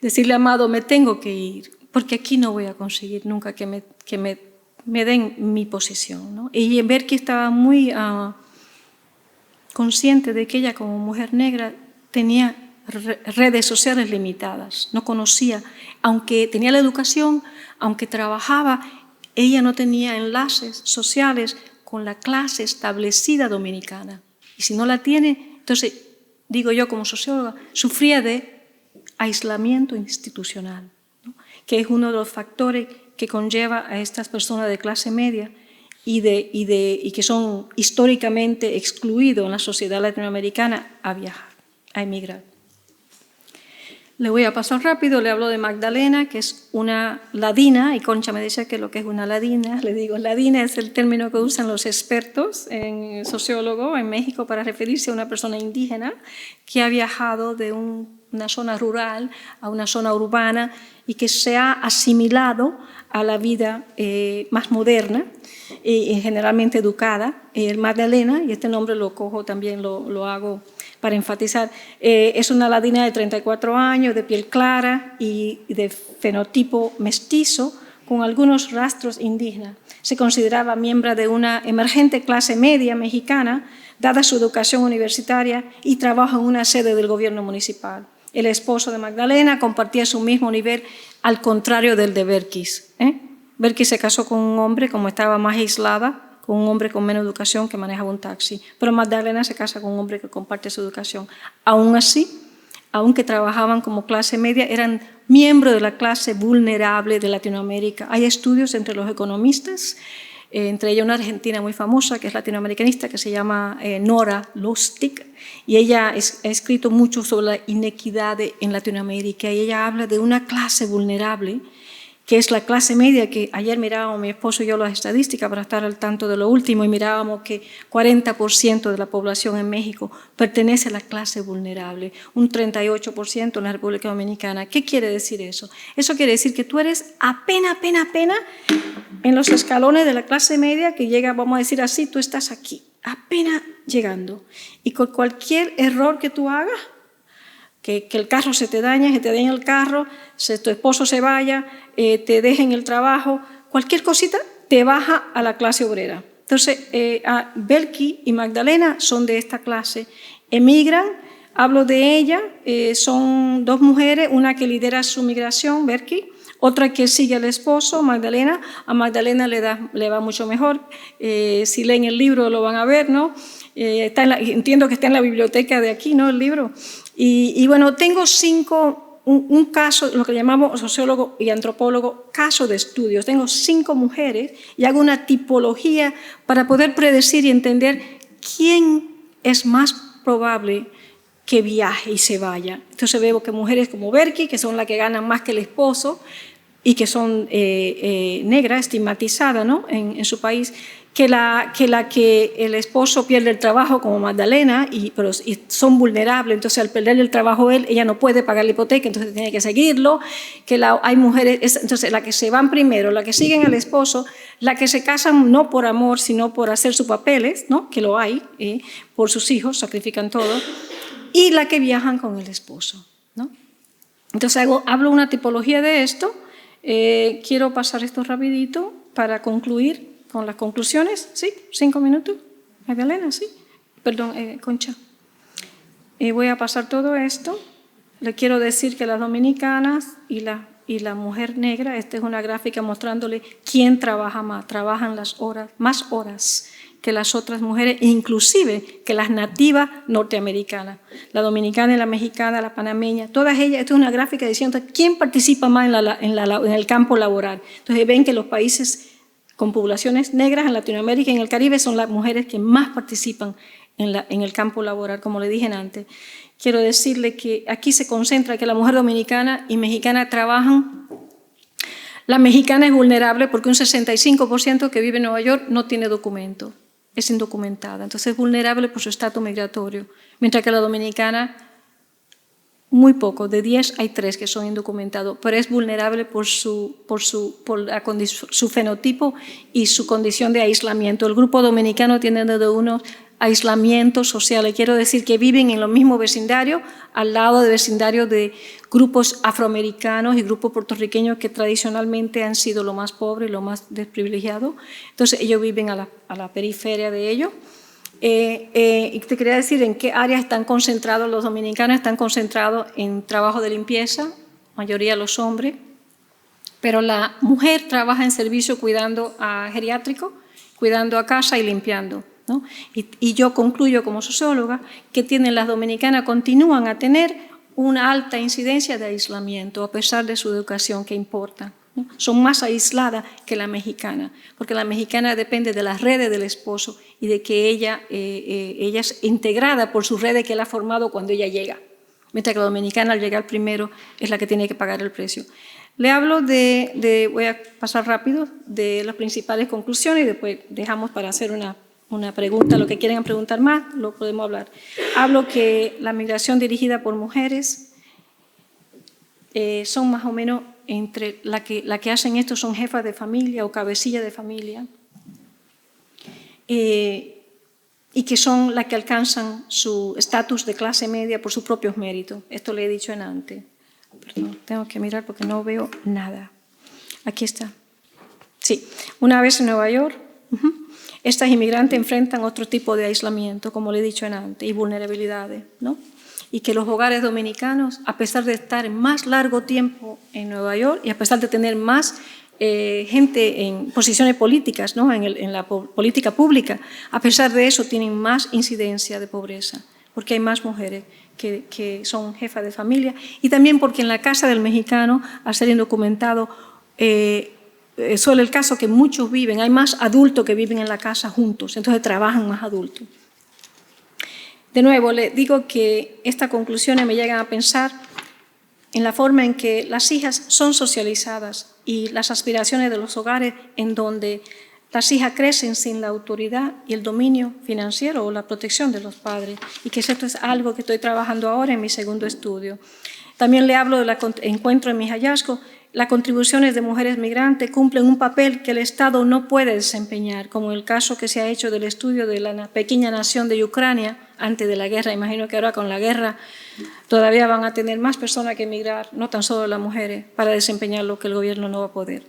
Decirle, Amado, me tengo que ir, porque aquí no voy a conseguir nunca que me den mi posición, ¿no? Y Berky estaba muy consciente de que ella como mujer negra tenía redes sociales limitadas, no conocía, aunque tenía la educación, aunque trabajaba, ella no tenía enlaces sociales con la clase establecida dominicana. Y si no la tiene, entonces, digo yo como socióloga, sufría de aislamiento institucional, ¿no? Que es uno de los factores que conlleva a estas personas de clase media y que son históricamente excluidos en la sociedad latinoamericana a viajar, a emigrar. Le voy a pasar rápido, le hablo de Magdalena, que es una ladina, y Concha me decía que lo que es una ladina, le digo, ladina es el término que usan los expertos en sociólogo en México para referirse a una persona indígena que ha viajado de una zona rural a una zona urbana y que se ha asimilado a la vida más moderna y generalmente educada. Magdalena, y este nombre lo cojo también, lo hago para enfatizar, es una ladina de 34 años, de piel clara y de fenotipo mestizo, con algunos rastros indígenas. Se consideraba miembro de una emergente clase media mexicana, dada su educación universitaria, y trabaja en una sede del gobierno municipal. El esposo de Magdalena compartía su mismo nivel, al contrario del de Berkis. Berkis se casó con un hombre, como estaba más aislada, con un hombre con menos educación que manejaba un taxi. Pero Magdalena se casa con un hombre que comparte su educación. Aún así, aunque trabajaban como clase media, eran miembros de la clase vulnerable de Latinoamérica. Hay estudios entre los economistas, entre ellos una argentina muy famosa, que es latinoamericanista, que se llama Nora Lustig, y ella ha escrito mucho sobre la inequidad en Latinoamérica, y ella habla de una clase vulnerable, que es la clase media, que ayer mirábamos mi esposo y yo las estadísticas para estar al tanto de lo último, y mirábamos que 40% de la población en México pertenece a la clase vulnerable, un 38% en la República Dominicana. ¿Qué quiere decir eso? Eso quiere decir que tú eres apenas en los escalones de la clase media, que llega, vamos a decir así, tú estás aquí, apenas llegando, y con cualquier error que tú hagas, que el carro se te daña el carro, tu esposo se vaya, te dejen el trabajo, cualquier cosita te baja a la clase obrera. Entonces, Berkis y Magdalena son de esta clase, emigran, hablo de ella, son dos mujeres, una que lidera su migración, Berkis, otra que sigue al esposo, Magdalena. A Magdalena le va mucho mejor, si leen el libro lo van a ver, ¿no? Entiendo que está en la biblioteca de aquí, ¿no? El libro. Y bueno, tengo un caso, lo que llamamos sociólogo y antropólogo, caso de estudios. Tengo 5 mujeres y hago una tipología para poder predecir y entender quién es más probable que viaje y se vaya. Entonces veo que mujeres como Berkis, que son las que ganan más que el esposo y que son negras, estigmatizadas, ¿no? en su país, que el esposo pierde el trabajo como Magdalena y son vulnerables, entonces al perder el trabajo ella no puede pagar la hipoteca, entonces tiene que seguirlo, hay mujeres, entonces las que se van primero, las que siguen al esposo, las que se casan no por amor, sino por hacer sus papeles, ¿no? Que lo hay, por sus hijos, sacrifican todo, y las que viajan con el esposo, ¿no? Entonces hablo una tipología de esto. Quiero pasar esto rapidito para concluir con las conclusiones. ¿Sí? 5 minutos. Magdalena, sí. Perdón, Concha. Voy a pasar todo esto. Le quiero decir que las dominicanas y la mujer negra, esta es una gráfica mostrándole quién trabaja más. Trabajan más horas que las otras mujeres, inclusive que las nativas norteamericanas. La dominicana y la mexicana, la panameña, todas ellas, esto es una gráfica diciendo quién participa más en el campo laboral. Entonces ven que los países con poblaciones negras en Latinoamérica y en el Caribe son las mujeres que más participan en el campo laboral, como le dije antes. Quiero decirle que aquí se concentra que la mujer dominicana y mexicana trabajan. La mexicana es vulnerable porque un 65% que vive en Nueva York no tiene documento, es indocumentada, entonces es vulnerable por su estatus migratorio, mientras que la dominicana, muy poco, de 10 hay 3 que son indocumentados, pero es vulnerable por su fenotipo y su condición de aislamiento. El grupo dominicano tiene de unos aislamientos sociales, quiero decir que viven en los mismos vecindarios, al lado de vecindarios de grupos afroamericanos y grupos puertorriqueños que tradicionalmente han sido lo más pobre y lo más desprivilegiado. Entonces ellos viven a la periferia de ello. Y te quería decir en qué áreas están concentrados los dominicanos. Están concentrados en trabajo de limpieza, mayoría los hombres, pero la mujer trabaja en servicio cuidando a geriátrico, cuidando a casa y limpiando, ¿no? Y yo concluyo como socióloga que las dominicanas continúan a tener una alta incidencia de aislamiento a pesar de su educación, que importa, ¿no? Son más aisladas que la mexicana, porque la mexicana depende de las redes del esposo y de que ella es integrada por sus redes que él ha formado cuando ella llega. mientras que la dominicana al llegar primero es la que tiene que pagar el precio. Le hablo voy a pasar rápido, de las principales conclusiones y después dejamos para hacer una pregunta, lo que quieran preguntar más, lo podemos hablar. Hablo que la migración dirigida por mujeres son más o menos entre la que hacen esto son jefas de familia o cabecillas de familia y que son las que alcanzan su estatus de clase media por sus propios méritos. Esto le he dicho en antes. Perdón, tengo que mirar porque no veo nada. Aquí está. Sí, una vez en Nueva York, estas inmigrantes enfrentan otro tipo de aislamiento, como le he dicho en antes, y vulnerabilidades, ¿no? Y que los hogares dominicanos, a pesar de estar más largo tiempo en Nueva York y a pesar de tener más gente en posiciones políticas, ¿no? en la política pública, a pesar de eso tienen más incidencia de pobreza, porque hay más mujeres que son jefas de familia y también porque en la casa del mexicano, al ser indocumentado, suele el caso que muchos viven, hay más adultos que viven en la casa juntos, entonces trabajan más adultos. De nuevo, le digo que estas conclusiones me llegan a pensar en la forma en que las hijas son socializadas y las aspiraciones de los hogares en donde las hijas crecen sin la autoridad y el dominio financiero o la protección de los padres, y que esto es algo que estoy trabajando ahora en mi segundo estudio. También le hablo del encuentro en mis hallazgos. Las contribuciones de mujeres migrantes cumplen un papel que el Estado no puede desempeñar, como el caso que se ha hecho del estudio de la pequeña nación de Ucrania antes de la guerra. Imagino que ahora con la guerra todavía van a tener más personas que emigrar, no tan solo las mujeres, para desempeñar lo que el gobierno no va a poder.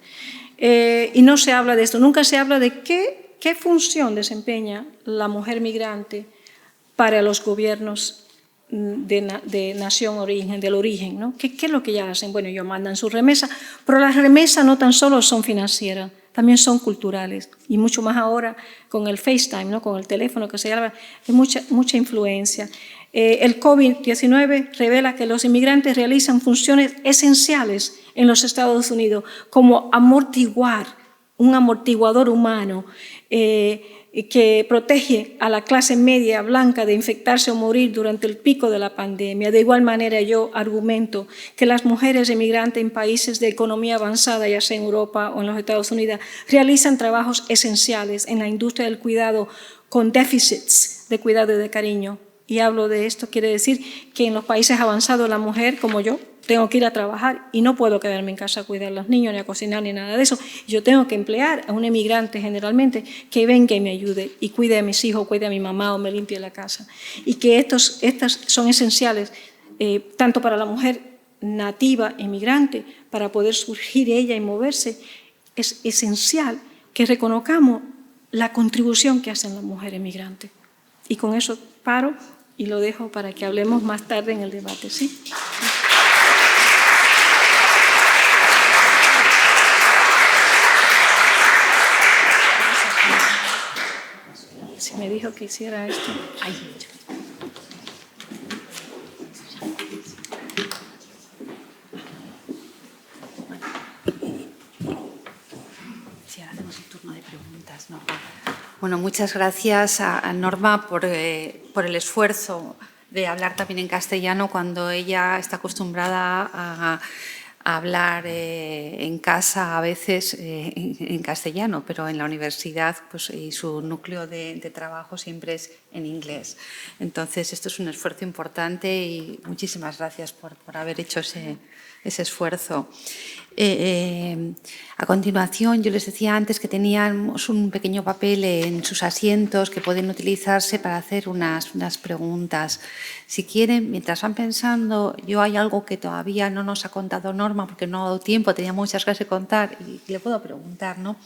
Y no se habla de esto, nunca se habla de qué función desempeña la mujer migrante para los gobiernos de nación origen, del origen, ¿no? ¿Qué es lo que ellas hacen? Bueno, ellos mandan sus remesas, pero las remesas no tan solo son financieras, también son culturales, y mucho más ahora con el FaceTime, ¿no? Con el teléfono que se llama, hay mucha influencia. El COVID-19 revela que los inmigrantes realizan funciones esenciales en los Estados Unidos, como un amortiguador humano que protege a la clase media blanca de infectarse o morir durante el pico de la pandemia. De igual manera, yo argumento que las mujeres emigrantes en países de economía avanzada, ya sea en Europa o en los Estados Unidos, realizan trabajos esenciales en la industria del cuidado con déficits de cuidado y de cariño. Y hablo de esto, quiere decir que en los países avanzados la mujer, como yo, tengo que ir a trabajar y no puedo quedarme en casa a cuidar a los niños, ni a cocinar, ni nada de eso. Yo tengo que emplear a un emigrante generalmente que venga y me ayude y cuide a mis hijos, cuide a mi mamá o me limpie la casa. Y que estas son esenciales tanto para la mujer nativa, emigrante, para poder surgir ella y moverse. Es esencial que reconozcamos la contribución que hacen las mujeres emigrantes. Y con eso paro y lo dejo para que hablemos más tarde en el debate, ¿sí? Si me dijo que hiciera esto. Ay. Sí, ahora hacemos un turno de preguntas, ¿no? Bueno, muchas gracias a Norma por el esfuerzo de hablar también en castellano cuando ella está acostumbrada a hablar en casa a veces en castellano, pero en la universidad pues, y su núcleo de trabajo siempre es en inglés. Entonces, esto es un esfuerzo importante y muchísimas gracias por haber hecho ese esfuerzo. A continuación, yo les decía antes que teníamos un pequeño papel en sus asientos que pueden utilizarse para hacer unas preguntas. Si quieren, mientras van pensando, hay algo que todavía no nos ha contado Norma porque no ha dado tiempo, tenía muchas cosas que contar y le puedo preguntar, ¿no?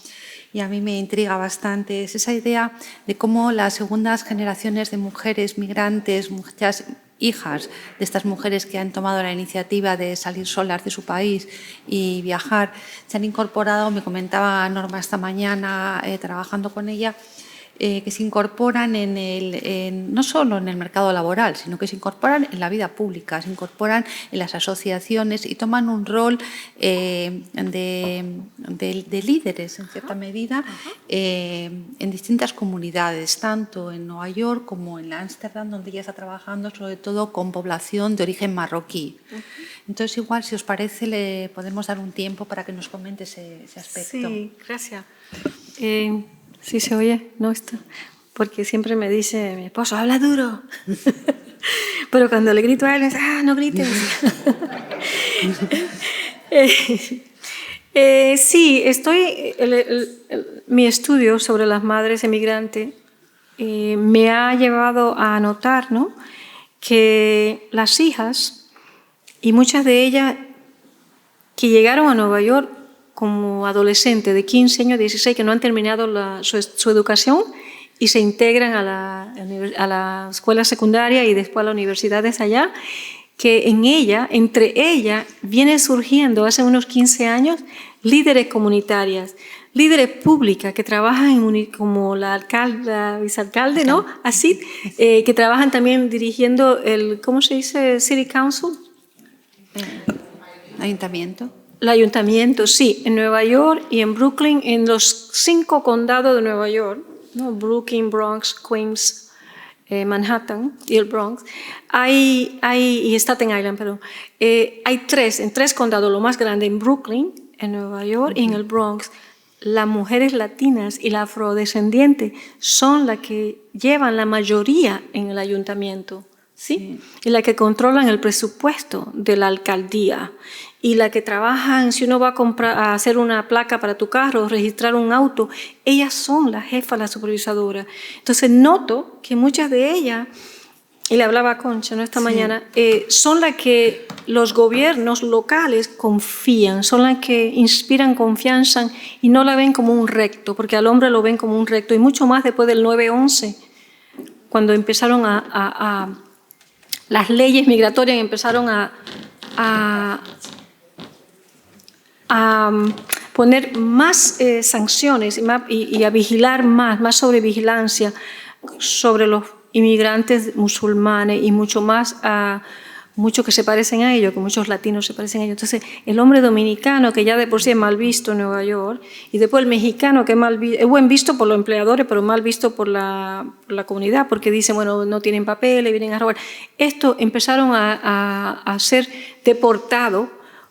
Y a mí me intriga bastante, es esa idea de cómo las segundas generaciones de mujeres migrantes, muchas hijas de estas mujeres que han tomado la iniciativa de salir solas de su país y viajar, se han incorporado, me comentaba Norma esta mañana trabajando con ella, que se incorporan no solo en el mercado laboral, sino que se incorporan en la vida pública, se incorporan en las asociaciones y toman un rol de líderes, en cierta medida, en distintas comunidades, tanto en Nueva York como en Ámsterdam, donde ella está trabajando sobre todo con población de origen marroquí. Entonces, igual, si os parece, le podemos dar un tiempo para que nos comente ese aspecto. Sí, gracias. Sí se oye, ¿no? Está. Porque siempre me dice mi esposo, habla duro. Pero cuando le grito a él, dice, no grites. Sí, mi estudio sobre las madres emigrantes me ha llevado a notar, ¿no?, que las hijas, y muchas de ellas que llegaron a Nueva York como adolescentes de 15 años, 16, que no han terminado su educación y se integran a la escuela secundaria y después a las universidades allá, que entre ellas, viene surgiendo hace unos 15 años líderes comunitarias, líderes públicas que trabajan como la vicealcalde, ¿no? Así, que trabajan también dirigiendo ¿cómo se dice? City Council. Ayuntamiento. El ayuntamiento, sí, en Nueva York y en Brooklyn, en los 5 condados de Nueva York, ¿no? Brooklyn, Bronx, Queens, Manhattan y el Bronx, y Staten Island, perdón. Hay 3 condados, lo más grande en Brooklyn, en Nueva York y en el Bronx. Las mujeres latinas y las afrodescendientes son las que llevan la mayoría en el ayuntamiento, ¿sí? Y las que controlan el presupuesto de la alcaldía. Y la que trabajan, si uno va a hacer una placa para tu carro, registrar un auto, ellas son las jefas, las supervisadoras. Entonces noto que muchas de ellas, y le hablaba a Concha, ¿no?, esta mañana, son las que los gobiernos locales confían, son las que inspiran confianza y no la ven como un recto, porque al hombre lo ven como un recto, y mucho más después del 9/11, cuando empezaron las leyes migratorias empezaron a poner más sanciones y a vigilar más sobre vigilancia sobre los inmigrantes musulmanes y mucho más a muchos que se parecen a ellos, que muchos latinos se parecen a ellos. Entonces, el hombre dominicano, que ya de por sí es mal visto en Nueva York, y después el mexicano, que es buen visto por los empleadores, pero mal visto por la comunidad, porque dicen, bueno, no tienen papeles, vienen a robar. Esto empezaron a ser deportados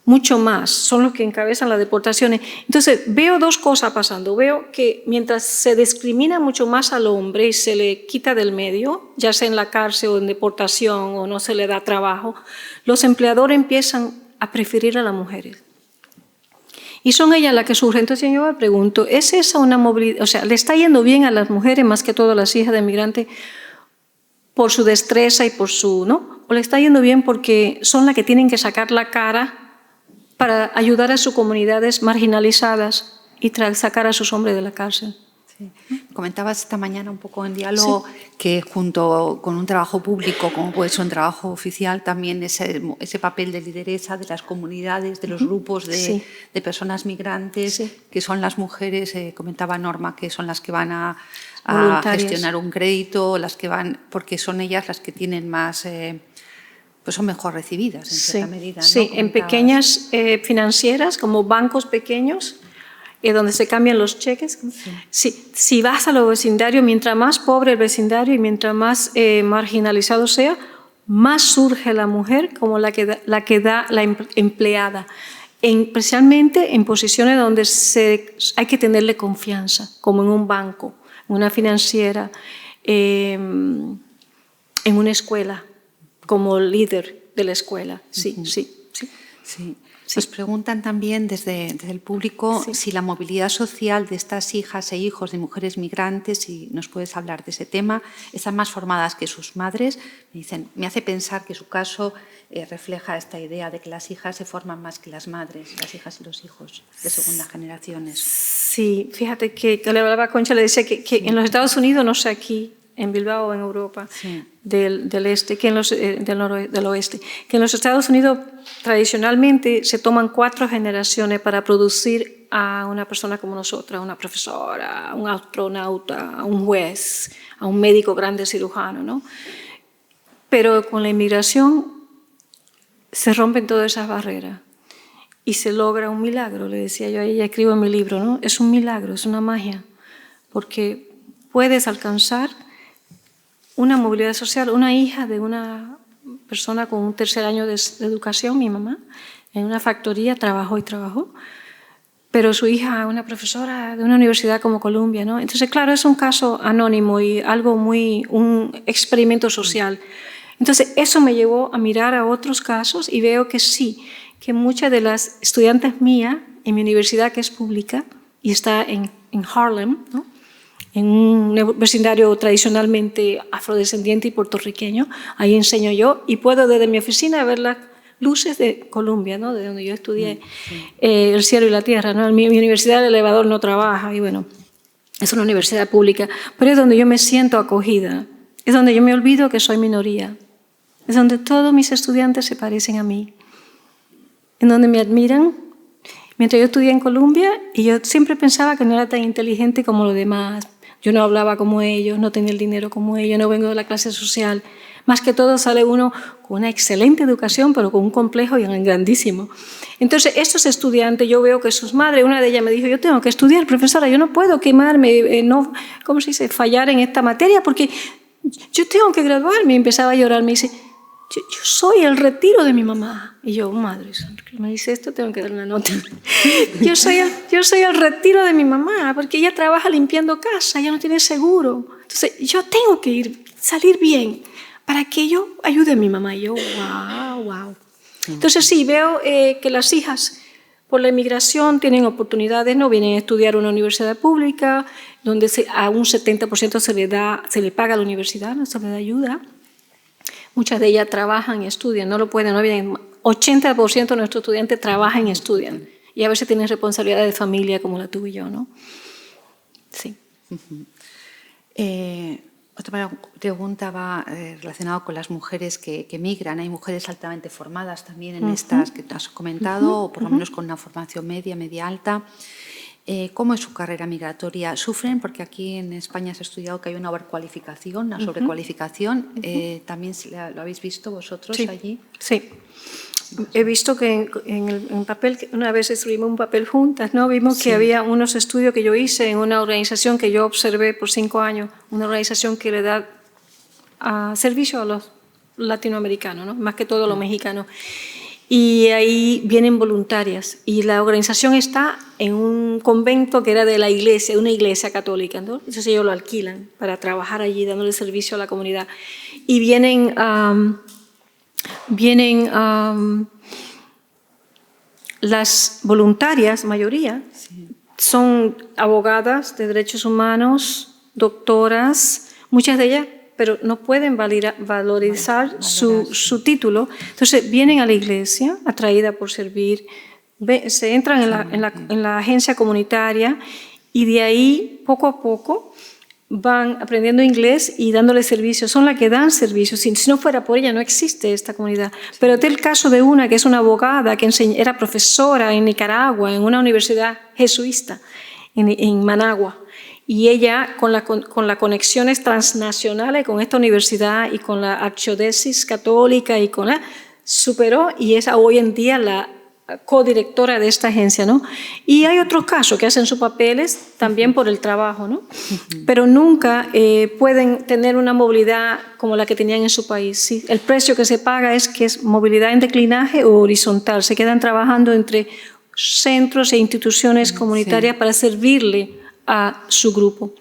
mucho más, son los que encabezan las deportaciones. Entonces, veo 2 cosas pasando. Veo que mientras se discrimina mucho más al hombre y se le quita del medio, ya sea en la cárcel o en deportación o no se le da trabajo, los empleadores empiezan a preferir a las mujeres. Y son ellas las que surgen. Entonces yo me pregunto, ¿es esa una movilidad? O sea, ¿le está yendo bien a las mujeres, más que todo a las hijas de migrantes, por su destreza y por su, ¿no? ¿O le está yendo bien porque son las que tienen que sacar la cara para ayudar a sus comunidades marginalizadas y sacar a sus hombres de la cárcel? Sí. Comentabas esta mañana un poco en diálogo, sí, que junto con un trabajo público, como puede ser un trabajo oficial, también ese papel de lideresa de las comunidades, de los grupos de personas migrantes, sí, que son las mujeres, comentaba Norma, que son las que van a gestionar un crédito, las que van, porque son ellas las que tienen más... pues son mejor recibidas en cierta medida, ¿no? Sí, en pequeñas financieras, como bancos pequeños, donde se cambian los cheques. Sí. Si vas a los vecindarios, mientras más pobre el vecindario y mientras más marginalizado sea, más surge la mujer como la que da la empleada, especialmente en posiciones donde hay que tenerle confianza, como en un banco, en una financiera, en una escuela, como líder de la escuela. Sí. Nos preguntan también desde el público, sí, si la movilidad social de estas hijas e hijos de mujeres migrantes, si nos puedes hablar de ese tema, están más formadas que sus madres. Me dicen, me hace pensar que su caso refleja esta idea de que las hijas se forman más que las madres, las hijas y los hijos de segundas generaciones. Sí, fíjate que le hablaba a Concha, le decía que en los Estados Unidos, no sé aquí, en Bilbao, en Europa, sí, del este, que del oeste, que en los Estados Unidos tradicionalmente se toman 4 generaciones para producir a una persona como nosotras, una profesora, un astronauta, un juez, a un médico grande cirujano, ¿no? Pero con la inmigración se rompen todas esas barreras y se logra un milagro, le decía yo a ella, escribo en mi libro, ¿no? Es un milagro, es una magia, porque puedes alcanzar una movilidad social. Una hija de una persona con un tercer año de educación, mi mamá, en una factoría trabajó y trabajó, pero su hija, una profesora de una universidad como Columbia, ¿no? Entonces, claro, es un caso anónimo y un experimento social. Entonces, eso me llevó a mirar a otros casos y veo que sí, que muchas de las estudiantes mías en mi universidad, que es pública y está en Harlem, ¿no? En un vecindario tradicionalmente afrodescendiente y puertorriqueño, ahí enseño yo y puedo desde mi oficina ver las luces de Columbia, ¿no? De donde yo estudié el cielo y la tierra, ¿no? En mi universidad el elevador no trabaja y bueno, es una universidad pública, pero es donde yo me siento acogida, es donde yo me olvido que soy minoría, es donde todos mis estudiantes se parecen a mí, en donde me admiran. Mientras yo estudié en Columbia y yo siempre pensaba que no era tan inteligente como los demás. Yo no hablaba como ellos, no tenía el dinero como ellos, no vengo de la clase social. Más que todo sale uno con una excelente educación, pero con un complejo grandísimo. Entonces, estos estudiantes, yo veo que sus madres, una de ellas me dijo, yo tengo que estudiar, profesora, yo no puedo quemarme, ¿cómo se dice?, fallar en esta materia, porque yo tengo que graduarme. Y empezaba a llorar, me dice, yo soy el retiro de mi mamá. Y yo, madre, me dice esto, tengo que dar una nota. Yo soy el retiro de mi mamá, porque ella trabaja limpiando casa, ella no tiene seguro. Entonces, yo tengo que salir bien para que yo ayude a mi mamá. Y yo, wow. Entonces, sí, veo que las hijas por la inmigración tienen oportunidades, no vienen a estudiar a una universidad pública, donde a un 70% se le paga a la universidad, no se le da ayuda. Muchas de ellas trabajan y estudian, no vienen. 80% de nuestros estudiantes trabajan y estudian. Y a veces tienen responsabilidades de familia como la tuve yo, ¿no? Sí. Otra pregunta va relacionada con las mujeres que migran. Hay mujeres altamente formadas también en estas que has comentado, o por lo menos con una formación media alta. ¿Cómo es su carrera migratoria? ¿Sufren? Porque aquí en España se ha estudiado que hay una overcualificación, una sobrecualificación. ¿También lo habéis visto vosotros allí? Sí. He visto que en papel, una vez escribimos un papel juntas, ¿no? Vimos que había unos estudios que yo hice en una organización que yo observé por 5 años, una organización que le da servicio a los latinoamericanos, ¿no? Más que todo a los mexicanos. Y ahí vienen voluntarias y la organización está en un convento que era de la iglesia, una iglesia católica, ¿no? Entonces ellos lo alquilan para trabajar allí dándole servicio a la comunidad y vienen las voluntarias, mayoría, son abogadas de derechos humanos, doctoras, muchas de ellas, pero no pueden valorizar su título. Entonces vienen a la iglesia, atraída por servir, se entran en la agencia comunitaria y de ahí, poco a poco, van aprendiendo inglés y dándole servicio. Son las que dan servicio. Si no fuera por ella, no existe esta comunidad. Pero del caso de una que es una abogada, que era profesora en Nicaragua, en una universidad jesuita, en Managua. Y ella, con las conexiones transnacionales con esta universidad y con la archidiócesis católica, superó y es hoy en día la codirectora de esta agencia, ¿no? Y hay otros casos que hacen sus papeles también por el trabajo, ¿no? Pero nunca pueden tener una movilidad como la que tenían en su país. ¿Sí? El precio que se paga es que es movilidad en declinaje o horizontal. Se quedan trabajando entre centros e instituciones comunitarias para servirle a su grupo.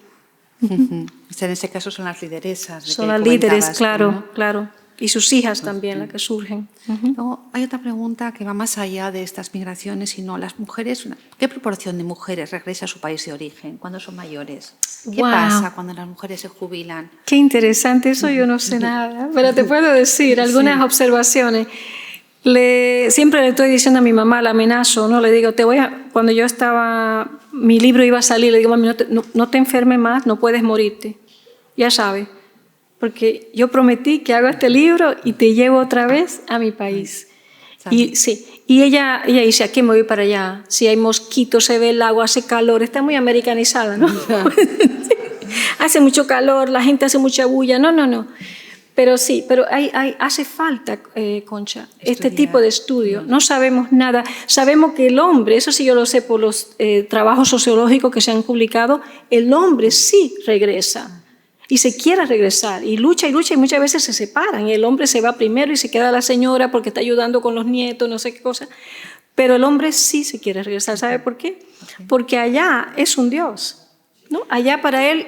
En ese caso son las lideresas. Son las líderes, claro, claro. Y sus hijas también, las que surgen. Luego, hay otra pregunta que va más allá de estas migraciones, sino las mujeres, ¿qué proporción de mujeres regresa a su país de origen cuando son mayores? ¿Qué pasa cuando las mujeres se jubilan? Qué interesante, eso yo no sé nada, pero te puedo decir algunas observaciones. Siempre le estoy diciendo a mi mamá, la amenazo, ¿no? Le digo, cuando yo mi libro iba a salir, le digo, mami, no te enfermes más, no puedes morirte. Ya sabes, porque yo prometí que hago este libro y te llevo otra vez a mi país. Y sí, y ella dice, ¿a qué me voy para allá? Si hay mosquitos, se ve el agua, hace calor, está muy americanizada, ¿no? Hace mucho calor, la gente hace mucha bulla, no. Pero sí, pero hace falta, Concha, este tipo de estudio. No sabemos nada. Sabemos que el hombre, eso sí yo lo sé por los trabajos sociológicos que se han publicado, el hombre sí regresa y se quiere regresar y lucha y muchas veces se separan y el hombre se va primero y se queda la señora porque está ayudando con los nietos, no sé qué cosa. Pero el hombre sí se quiere regresar. ¿Sabe por qué? Porque allá es un Dios. ¿No? Allá para él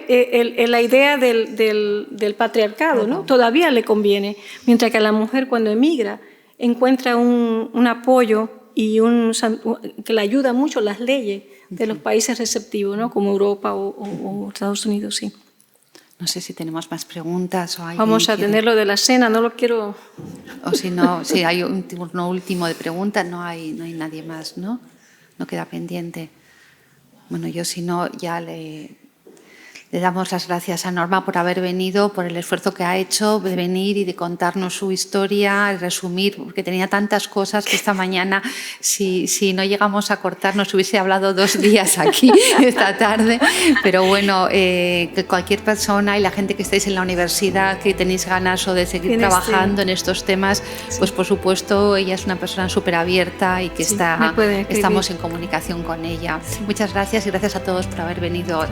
la idea del patriarcado, ¿no? Todavía le conviene, mientras que a la mujer cuando emigra encuentra un apoyo y que le ayuda mucho las leyes de los países receptivos, ¿no? Como Europa o Estados Unidos, sí. No sé si tenemos más preguntas. Vamos a tener lo de la cena, no lo quiero... O si no, si hay un turno último de preguntas, no hay nadie más, ¿no? No queda pendiente. Bueno, yo si no, ya le damos las gracias a Norma por haber venido, por el esfuerzo que ha hecho de venir y de contarnos su historia, y resumir, porque tenía tantas cosas que esta mañana, si no llegamos a cortar, nos hubiese hablado 2 días aquí esta tarde. Pero bueno, que cualquier persona y la gente que estáis en la universidad, que tenéis ganas o de seguir trabajando en estos temas, pues por supuesto, ella es una persona súper abierta y que estamos en comunicación con ella. Muchas gracias y gracias a todos por haber venido.